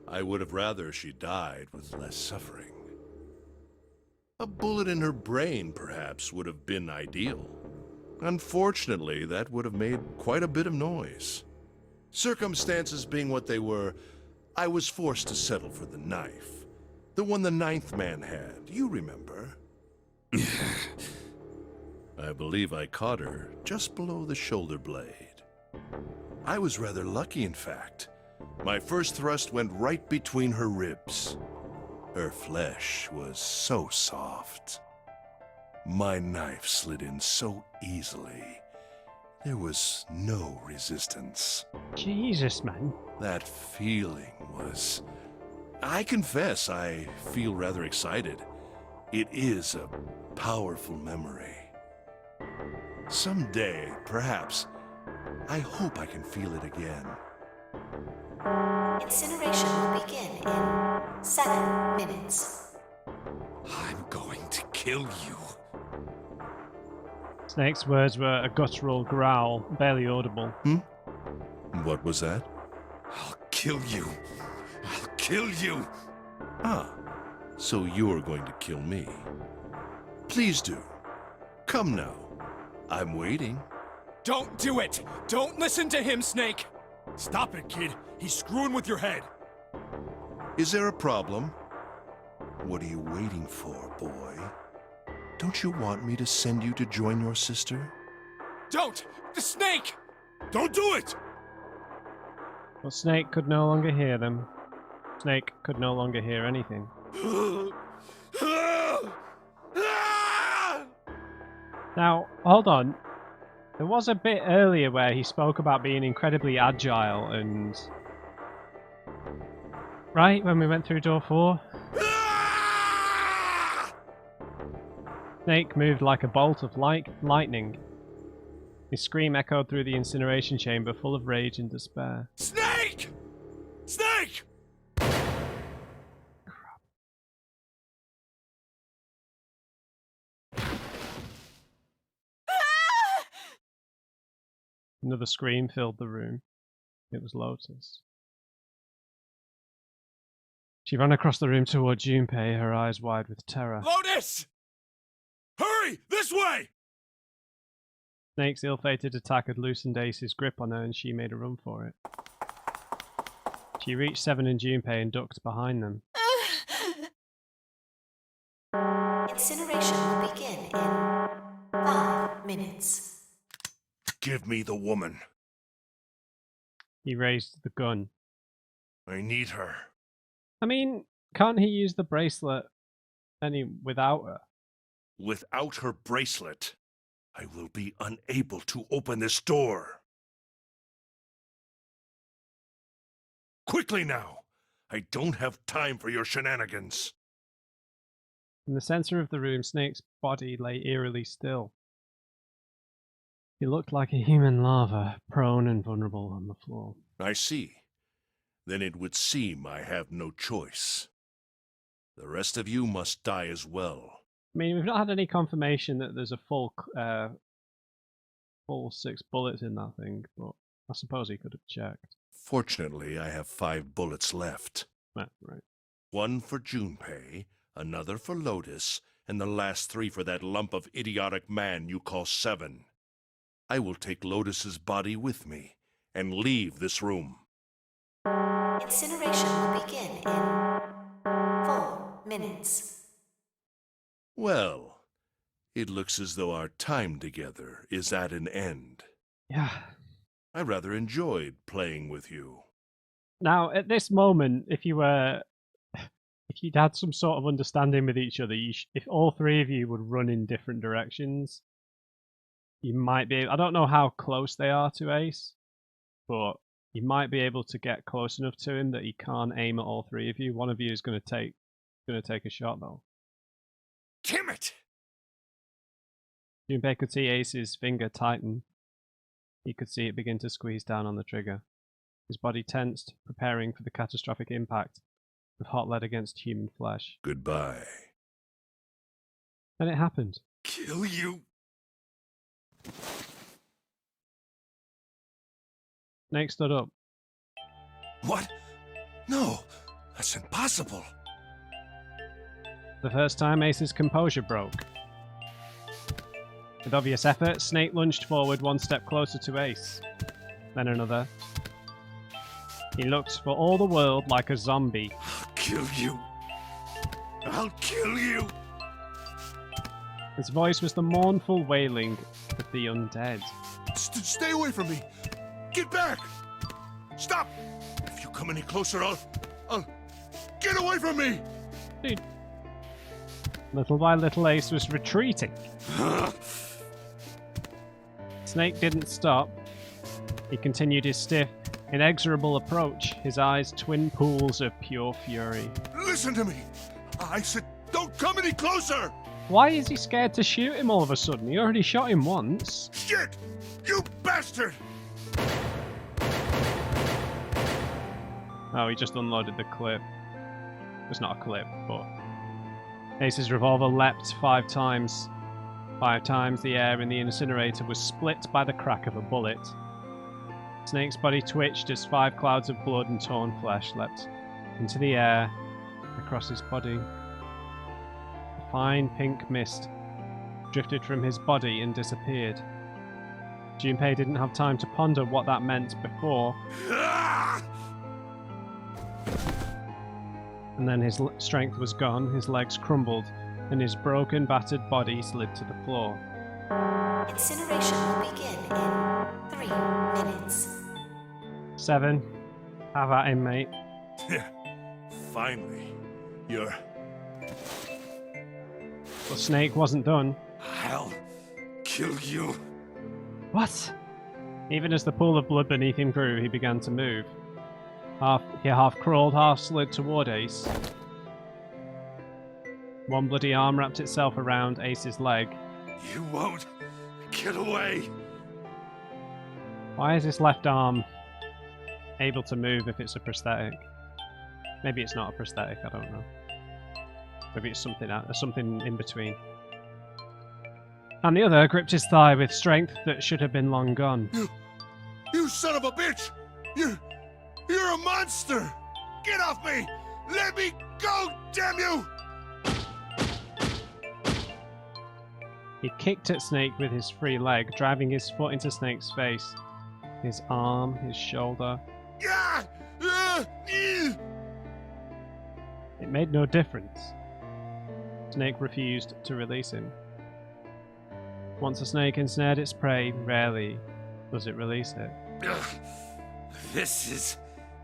I would have rather she died with less suffering. A bullet in her brain, perhaps, would have been ideal. Unfortunately, that would have made quite a bit of noise. Circumstances being what they were, I was forced to settle for the knife. The one the ninth man had, you remember. I believe I caught her just below the shoulder blade. I was rather lucky, in fact. My first thrust went right between her ribs. Her flesh was so soft. My knife slid in so easily. There was no resistance. Jesus, man. That feeling was... I confess, I feel rather excited. It is a powerful memory. Someday, perhaps, I hope I can feel it again. Incineration will begin in 7 minutes. I'm going to kill you. Snake's words were a guttural growl, barely audible. What was that? I'll kill you. I'll kill you. Ah, so you're going to kill me. Please do. Come now. I'm waiting. Don't do it! Don't listen to him, Snake! Stop it, kid. He's screwing with your head. Is there a problem? What are you waiting for, boy? Don't you want me to send you to join your sister? Don't! The Snake! Don't do it! But Snake could no longer hear them. Snake could no longer hear anything. Now, hold on. There was a bit earlier where he spoke about being incredibly agile and... Right, when we went through door 4? Snake moved like a bolt of lightning. His scream echoed through the incineration chamber, full of rage and despair. Snake! Snake! Another scream filled the room. It was Lotus. She ran across the room toward Junpei, her eyes wide with terror. Lotus! Hurry! This way! Snake's ill-fated attack had loosened Ace's grip on her and she made a run for it. She reached Seven and Junpei and ducked behind them. Incineration will begin in 5 minutes. Give me the woman. He raised the gun. I need her. I mean, can't he use the bracelet without her? Without her bracelet, I will be unable to open this door. Quickly now! I don't have time for your shenanigans. In the center of the room, Snake's body lay eerily still. He looked like a human larva, prone and vulnerable on the floor. I see. Then it would seem I have no choice. The rest of you must die as well. I mean, we've not had any confirmation that there's a full 6 bullets in that thing, but I suppose he could have checked. Fortunately, I have 5 bullets left. Right. 1 for Junpei, another for Lotus, and the last 3 for that lump of idiotic man you call Seven. I will take Lotus's body with me and leave this room. Incineration will begin in 4 minutes. Well, it looks as though our time together is at an end. Yeah. I rather enjoyed playing with you. Now, at this moment, if you'd had some sort of understanding with each other, if all 3 of you would run in different directions, you might be. I don't know how close they are to Ace, but you might be able to get close enough to him that he can't aim at all 3 of you. One of you is going to take a shot, though. Damn it! Junpei could see Ace's finger tighten. He could see it begin to squeeze down on the trigger. His body tensed, preparing for the catastrophic impact of hot lead against human flesh. Goodbye. Then it happened. Kill you! Snake stood up. What? No, that's impossible. The first time, Ace's composure broke. With obvious effort, Snake lunged forward 1 step closer to Ace. Then another. He looked for all the world like a zombie. I'll kill you. I'll kill you. His voice was the mournful wailing of the undead. Stay away from me. Get back. Stop. If you come any closer, I'll... Get away from me. Dude. Little by little, Ace was retreating. Snake didn't stop. He continued his stiff, inexorable approach, his eyes twin pools of pure fury. Listen to me. I said don't come any closer. Why is he scared to shoot him all of a sudden? He already shot him once. Shit! You bastard! Oh, he just unloaded the clip. It's not a clip, but... Ace's revolver leapt 5 times. 5 times the air in the incinerator was split by the crack of a bullet. Snake's body twitched as 5 clouds of blood and torn flesh leapt into the air across his body. A fine pink mist drifted from his body and disappeared. Junpei didn't have time to ponder what that meant before. And then his strength was gone, his legs crumbled, and his broken, battered body slid to the floor. Incineration will begin in 3 minutes. 7. Have at him, mate. Finally, you're... But Snake wasn't done. I'll kill you. What? Even as the pool of blood beneath him grew, he began to move. He half crawled, half slid toward Ace. One bloody arm wrapped itself around Ace's leg. You won't get away. Why is his left arm able to move if it's a prosthetic? Maybe it's not a prosthetic, I don't know. Maybe it's something in between. And the other gripped his thigh with strength that should have been long gone. You son of a bitch! You're a monster! Get off me! Let me go, damn you! He kicked at Snake with his free leg, driving his foot into Snake's face. His arm, his shoulder. It made no difference. Snake refused to release him. Once a snake ensnared its prey, rarely does it release it. This is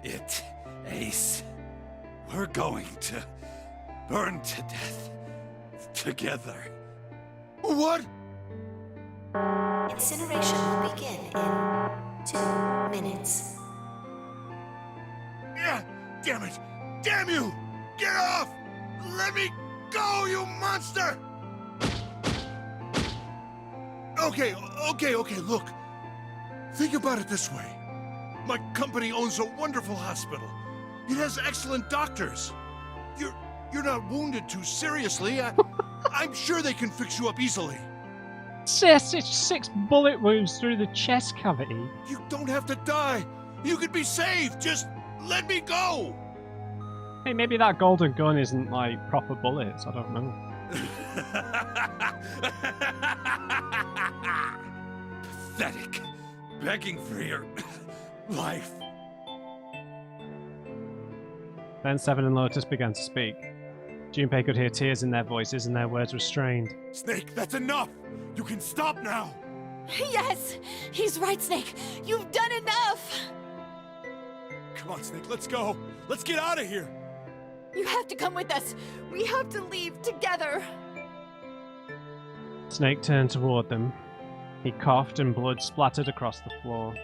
it, Ace. We're going to burn to death together. What? Incineration will begin in 2 minutes. damn it! Damn you! Get off! Let me go, you monster! Okay, look. Think about it this way. My company owns a wonderful hospital. It has excellent doctors. You're not wounded too seriously. I'm sure they can fix you up easily. Six bullet wounds through the chest cavity. You don't have to die. You could be saved. Just let me go. Hey, maybe that golden gun isn't like proper bullets. I don't know. Pathetic. Begging for your life. Then Seven and Lotus began to speak. Junpei could hear tears in their voices and their words restrained. Snake, that's enough! You can stop now! Yes! He's right, Snake! You've done enough! Come on, Snake, let's go! Let's get out of here! You have to come with us! We have to leave together! Snake turned toward them. He coughed and blood splattered across the floor.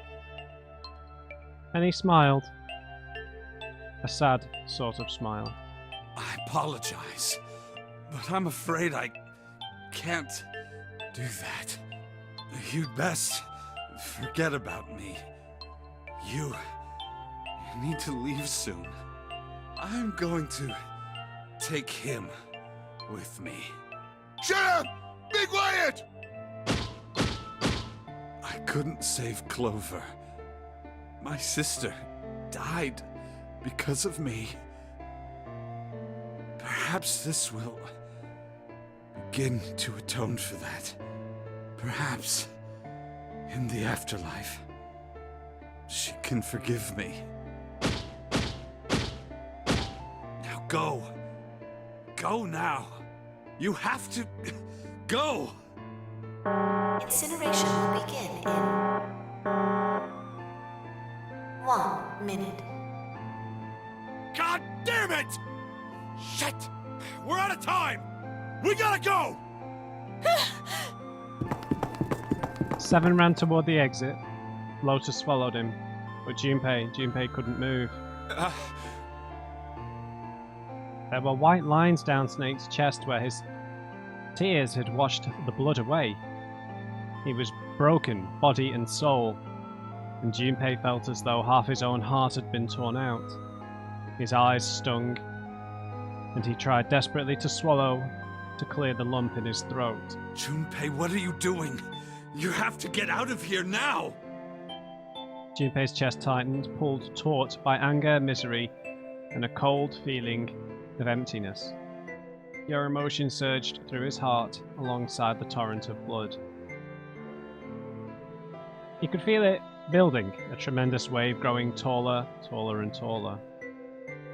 Then he smiled. A sad sort of smile. I apologize, but I'm afraid I can't do that. You'd best forget about me. You need to leave soon. I'm going to take him with me. Shut up! Be quiet! I couldn't save Clover. My sister died because of me. Perhaps this will begin to atone for that. Perhaps in the afterlife, she can forgive me. Now go. Go now. You have to go. Incineration will begin in 1 minute. God damn it! Shit! We're out of time! We gotta go! Seven ran toward the exit. Lotus followed him, but Junpei couldn't move. There were white lines down Snake's chest where his tears had washed the blood away. He was broken, body and soul, and Junpei felt as though half his own heart had been torn out. His eyes stung, and he tried desperately to swallow to clear the lump in his throat. Junpei, what are you doing? You have to get out of here now! Junpei's chest tightened, pulled taut by anger, misery, and a cold feeling of emptiness. Your emotion surged through his heart alongside the torrent of blood. He could feel it building, a tremendous wave growing taller, taller and taller.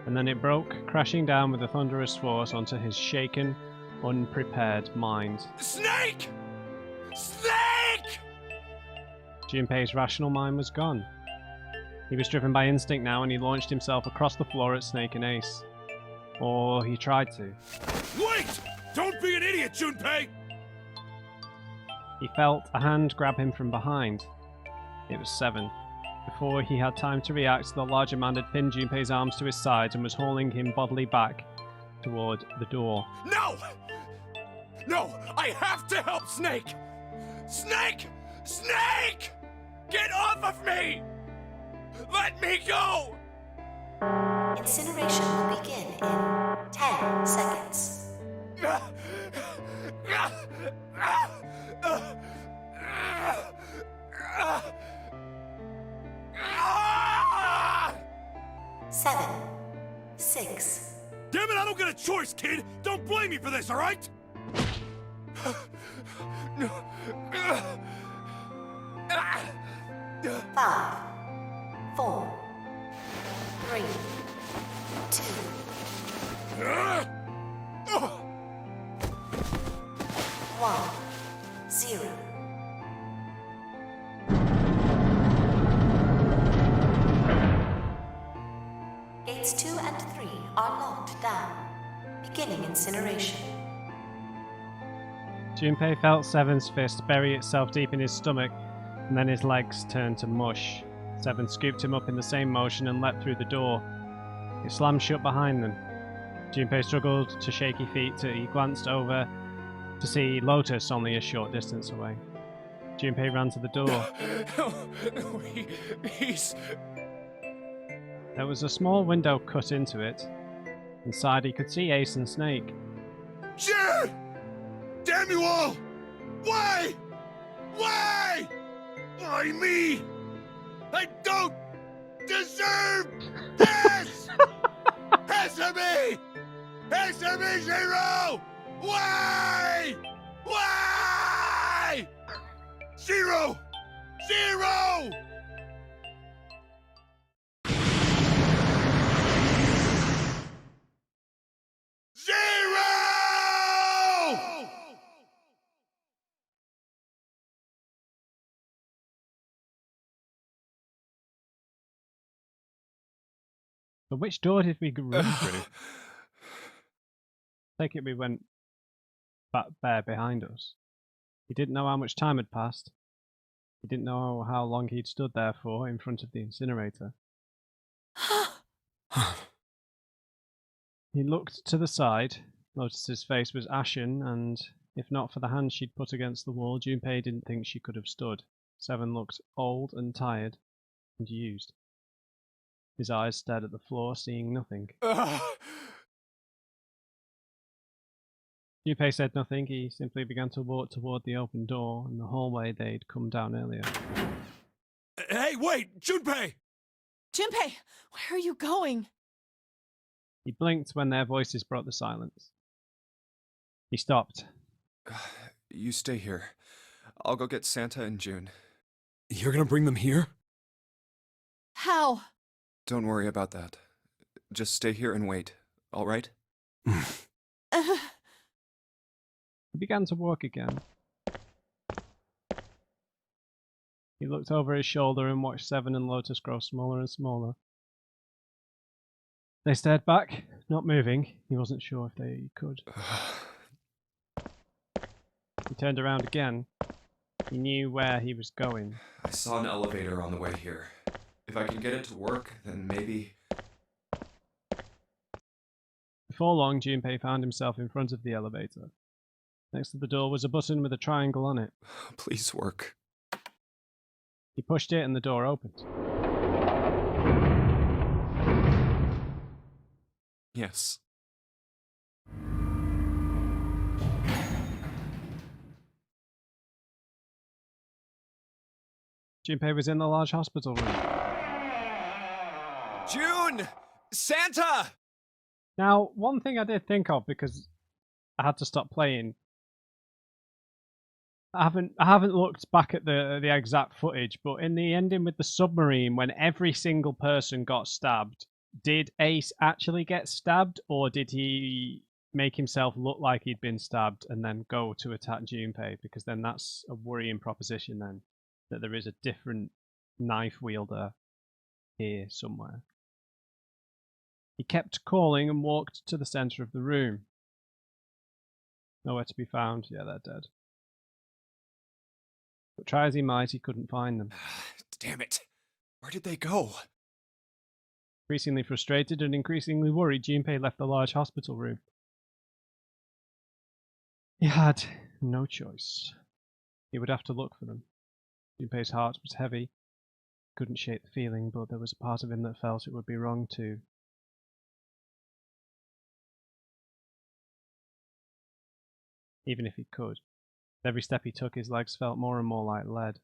And then it broke, crashing down with a thunderous force onto his shaken, unprepared mind. Snake! Snake! Junpei's rational mind was gone. He was driven by instinct now, and he launched himself across the floor at Snake and Ace. Or he tried to. Wait! Don't be an idiot, Junpei! He felt a hand grab him from behind. It was Seven. Before he had time to react, the larger man had pinned Junpei's arms to his sides and was hauling him bodily back toward the door. No! No! I have to help Snake! Snake! Snake! Get off of me! Let me go! Incineration will begin in 10 seconds. 7, 6. Damn it, I don't get a choice, kid! Don't blame me for this, alright? No. 5, 4, 3, 2. 1, 0. Gates 2 and 3 are locked down. Beginning incineration. Junpei felt Seven's fist bury itself deep in his stomach, and then his legs turned to mush. Seven scooped him up in the same motion and leapt through the door. It slammed shut behind them. Junpei struggled to shaky feet till he glanced over to see Lotus only a short distance away. Junpei ran to the door. He's... There was a small window cut into it. Inside he could see Ace and Snake. Jared! Damn you all! Why? Why? Why me? I don't deserve this! Answer me! Answer me, Zero! Why? Why? Zero! Zero! Zero! But which door did we run through? Take it we went back there behind us. He didn't know how much time had passed. He didn't know how long he'd stood there for in front of the incinerator. He looked to the side, noticed his face was ashen, and if not for the hand she'd put against the wall, Junpei didn't think she could have stood. Seven looked old and tired and used. His eyes stared at the floor, seeing nothing. Junpei said nothing. He simply began to walk toward the open door in the hallway they'd come down earlier. Hey, wait! Junpei! Junpei, where are you going? He blinked when their voices broke the silence. He stopped. You stay here. I'll go get Santa and June. You're gonna bring them here? How? Don't worry about that. Just stay here and wait, all right? He began to walk again. He looked over his shoulder and watched Seven and Lotus grow smaller and smaller. They stared back, not moving. He wasn't sure if they could. He turned around again. He knew where he was going. I saw an elevator on the way here. If I can get it to work, then maybe... Before long, Junpei found himself in front of the elevator. Next to the door was a button with a triangle on it. Please work. He pushed it and the door opened. Yes. Junpei was in the large hospital room. June! Santa! Now, one thing I did think of, because I had to stop playing, I haven't looked back at the exact footage, but in the ending with the submarine, when every single person got stabbed, did Ace actually get stabbed, or did he make himself look like he'd been stabbed and then go to attack Junpei? Because then that's a worrying proposition then, that there is a different knife wielder here somewhere. He kept calling and walked to the center of the room. Nowhere to be found. Yeah, they're dead. But try as he might, he couldn't find them. Damn it. Where did they go? Increasingly frustrated and increasingly worried, Junpei left the large hospital room. He had no choice. He would have to look for them. Junpei's heart was heavy. He couldn't shake the feeling, but there was a part of him that felt it would be wrong to. Even if he could. Every step he took, his legs felt more and more like lead.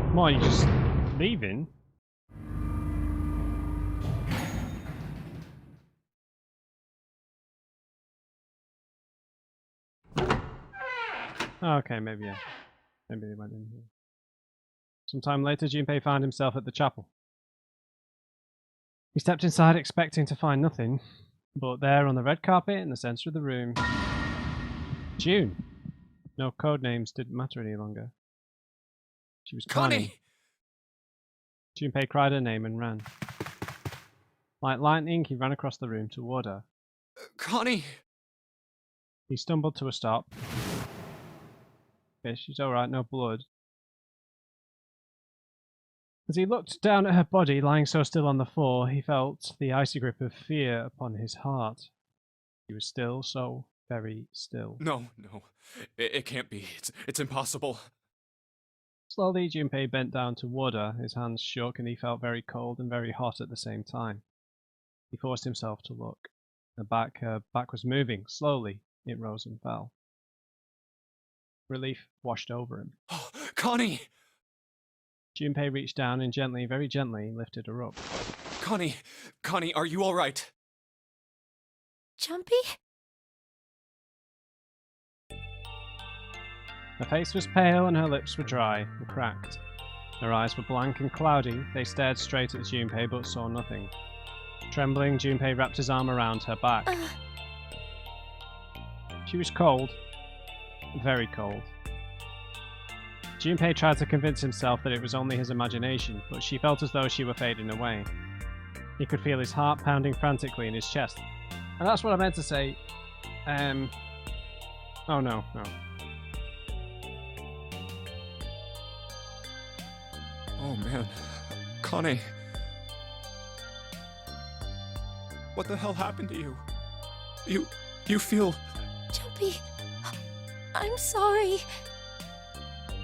Come on, you just leaving? Okay, maybe, yeah. Maybe they went in here. Sometime later, Junpei found himself at the chapel. He stepped inside expecting to find nothing, but there on the red carpet in the center of the room... June! No code names didn't matter any longer. She was Connie! crying. Junpei cried her name and ran. Like lightning, he ran across the room toward her. Connie! He stumbled to a stop. Okay, she's alright, no blood. As he looked down at her body lying so still on the floor, he felt the icy grip of fear upon his heart. She was still, so very still. No. It can't be. It's impossible. Slowly, Junpei bent down toward her. His hands shook and he felt very cold and very hot at the same time. He forced himself to look. Her back was moving. Slowly, it rose and fell. Relief washed over him. Oh, Connie! Junpei reached down and gently, very gently, lifted her up. Connie, are you all right? Jumpy? Her face was pale and her lips were dry and cracked. Her eyes were blank and cloudy. They stared straight at Junpei but saw nothing. Trembling, Junpei wrapped his arm around her back. She was cold. Very cold. Junpei tried to convince himself that it was only his imagination, but she felt as though she were fading away. He could feel his heart pounding frantically in his chest. And that's what I meant to say. Oh no. Oh man. Connie. What the hell happened to you? You feel... Jumpy, I'm sorry.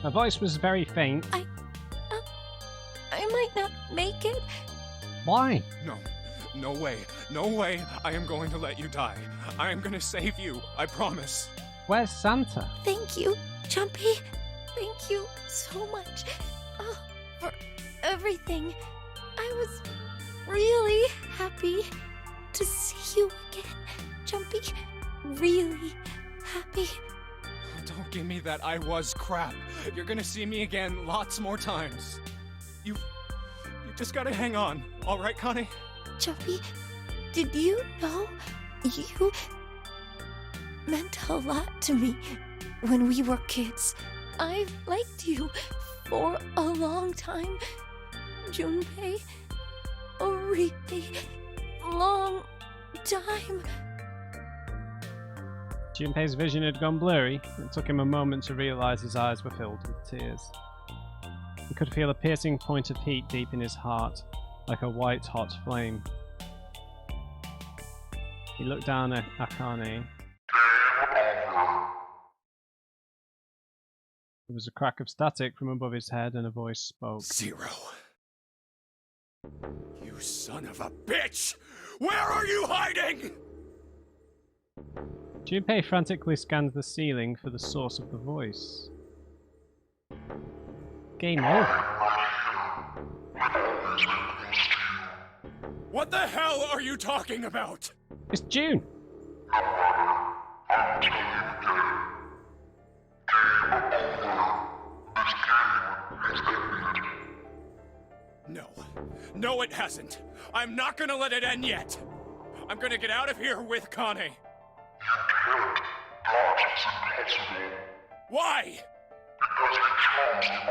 Her voice was very faint. I might not make it. Why? No way. I am going to let you die. I am going to save you. I promise. Where's Santa? Thank you, Jumpy. Thank you so much for everything. I was really happy to see you again, Jumpy. Really happy. Don't give me that I was crap. You're gonna see me again lots more times. You just gotta hang on. All right, Connie? Jumpy, did you know you meant a lot to me when we were kids? I've liked you for a long time, Junpei. A really long time. Junpei's vision had gone blurry. It took him a moment to realize his eyes were filled with tears. He could feel a piercing point of heat deep in his heart, like a white hot flame. He looked down at Akane. There was a crack of static from above his head and a voice spoke. Zero. You son of a bitch! Where are you hiding? Junpei frantically scanned the ceiling for the source of the voice. Game over. What the hell are you talking about? It's June! No, it hasn't. I'm not gonna let it end yet. I'm gonna get out of here with Connie. Why? Because you chose the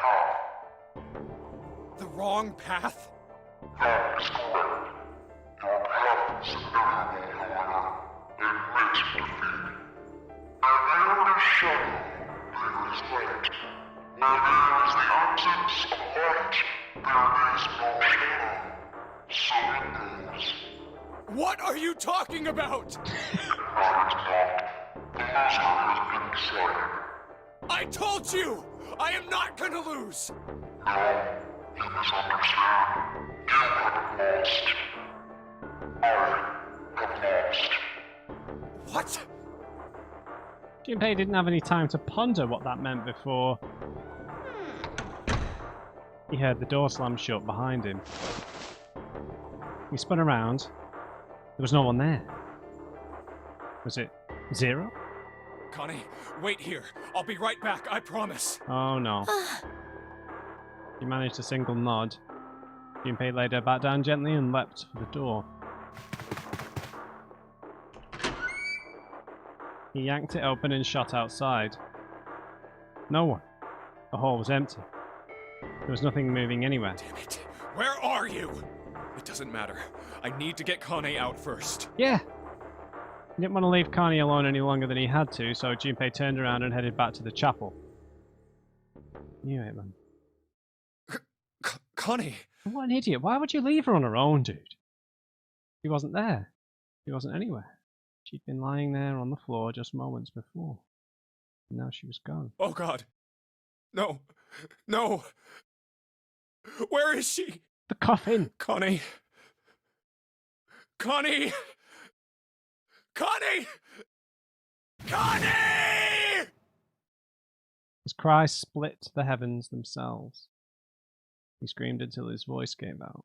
wrong The wrong path. path? That is correct. Your path is invariably, however, admit defeat. And there is shadow, there is light. Where there is the absence of light, there is no shadow. So it goes. What are you talking about? That is not. The loser has been decided. I told you! I am not gonna lose! No, you misunderstand. You have lost. I have lost. What? Junpei didn't have any time to ponder what that meant before he heard the door slam shut behind him. He spun around. There was no one there. Was it Zero? Connie, wait here. I'll be right back, I promise. Oh no. She managed a single nod. Junpei laid her back down gently and leapt for the door. He yanked it open and shot outside. No one. The hall was empty. There was nothing moving anywhere. Damn it. Where are you? It doesn't matter. I need to get Kane out first. Yeah. He didn't want to leave Carney alone any longer than he had to, so Junpei turned around and headed back to the chapel. You ain't, man. Kane! What an idiot. Why would you leave her on her own, dude? He wasn't there. He wasn't anywhere. She'd been lying there on the floor just moments before. And now she was gone. Oh god. No. No. Where is she? The coffin! Connie. Connie! Connie! Connie! His cries split the heavens themselves. He screamed until his voice gave out.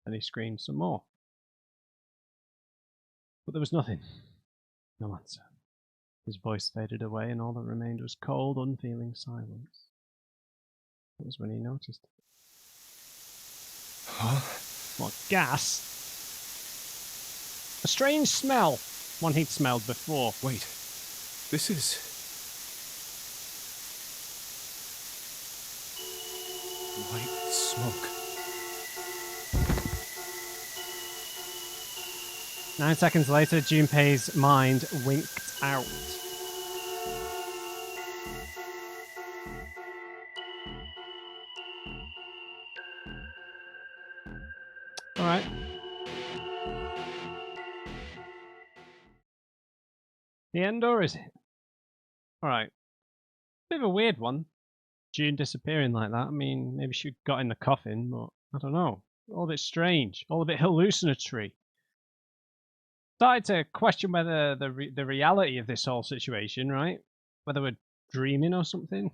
Then he screamed some more. But there was nothing. No answer. His voice faded away and all that remained was cold, unfeeling silence. That was when he noticed it. Huh? What, gas? A strange smell. One he'd smelled before. Wait. This is... white smoke. 9 seconds later, Junpei's mind winked out. Alright. The end, or is it? Alright. Bit of a weird one. June disappearing like that. I mean, maybe she got in the coffin, but I don't know. All of it strange. All of it hallucinatory. Started to question whether the reality of this whole situation, right? Whether we're dreaming or something.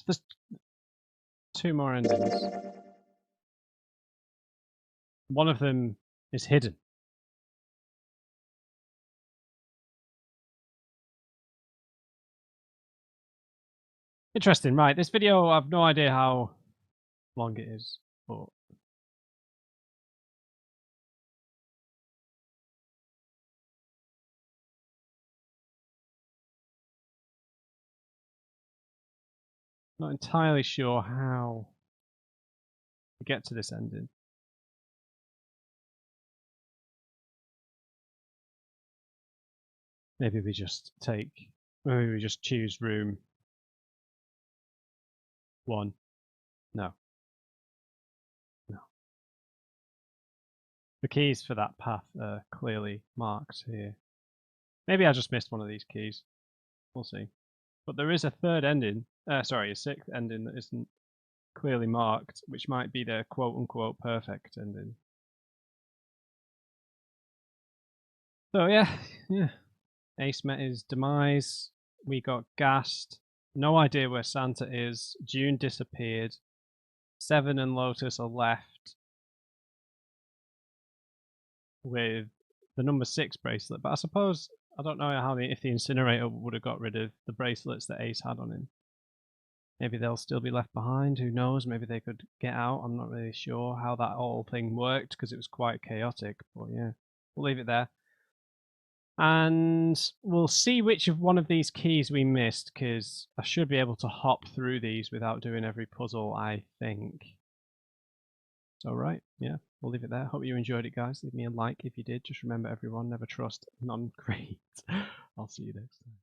There's 2 more endings. One of them is hidden. Interesting, right? This video, I have no idea how long it is, but not entirely sure how to get to this ending. Maybe we just choose room 1. No. The keys for that path are clearly marked here. Maybe I just missed one of these keys. We'll see. But there is a third ending, a 6th ending that isn't clearly marked, which might be the quote-unquote perfect ending. So yeah. Ace met his demise. We got gassed. No idea where Santa is. June disappeared. Seven and Lotus are left with the number 6 bracelet. But I suppose, I don't know if the incinerator would have got rid of the bracelets that Ace had on him. Maybe they'll still be left behind. Who knows? Maybe they could get out. I'm not really sure how that whole thing worked because it was quite chaotic. But yeah, we'll leave it there. And we'll see which of one of these keys we missed, because I should be able to hop through these without doing every puzzle, I think. So right, yeah, we'll leave it there. Hope you enjoyed it, guys. Leave me a like if you did. Just remember, everyone, never trust non-crate. I'll see you next time.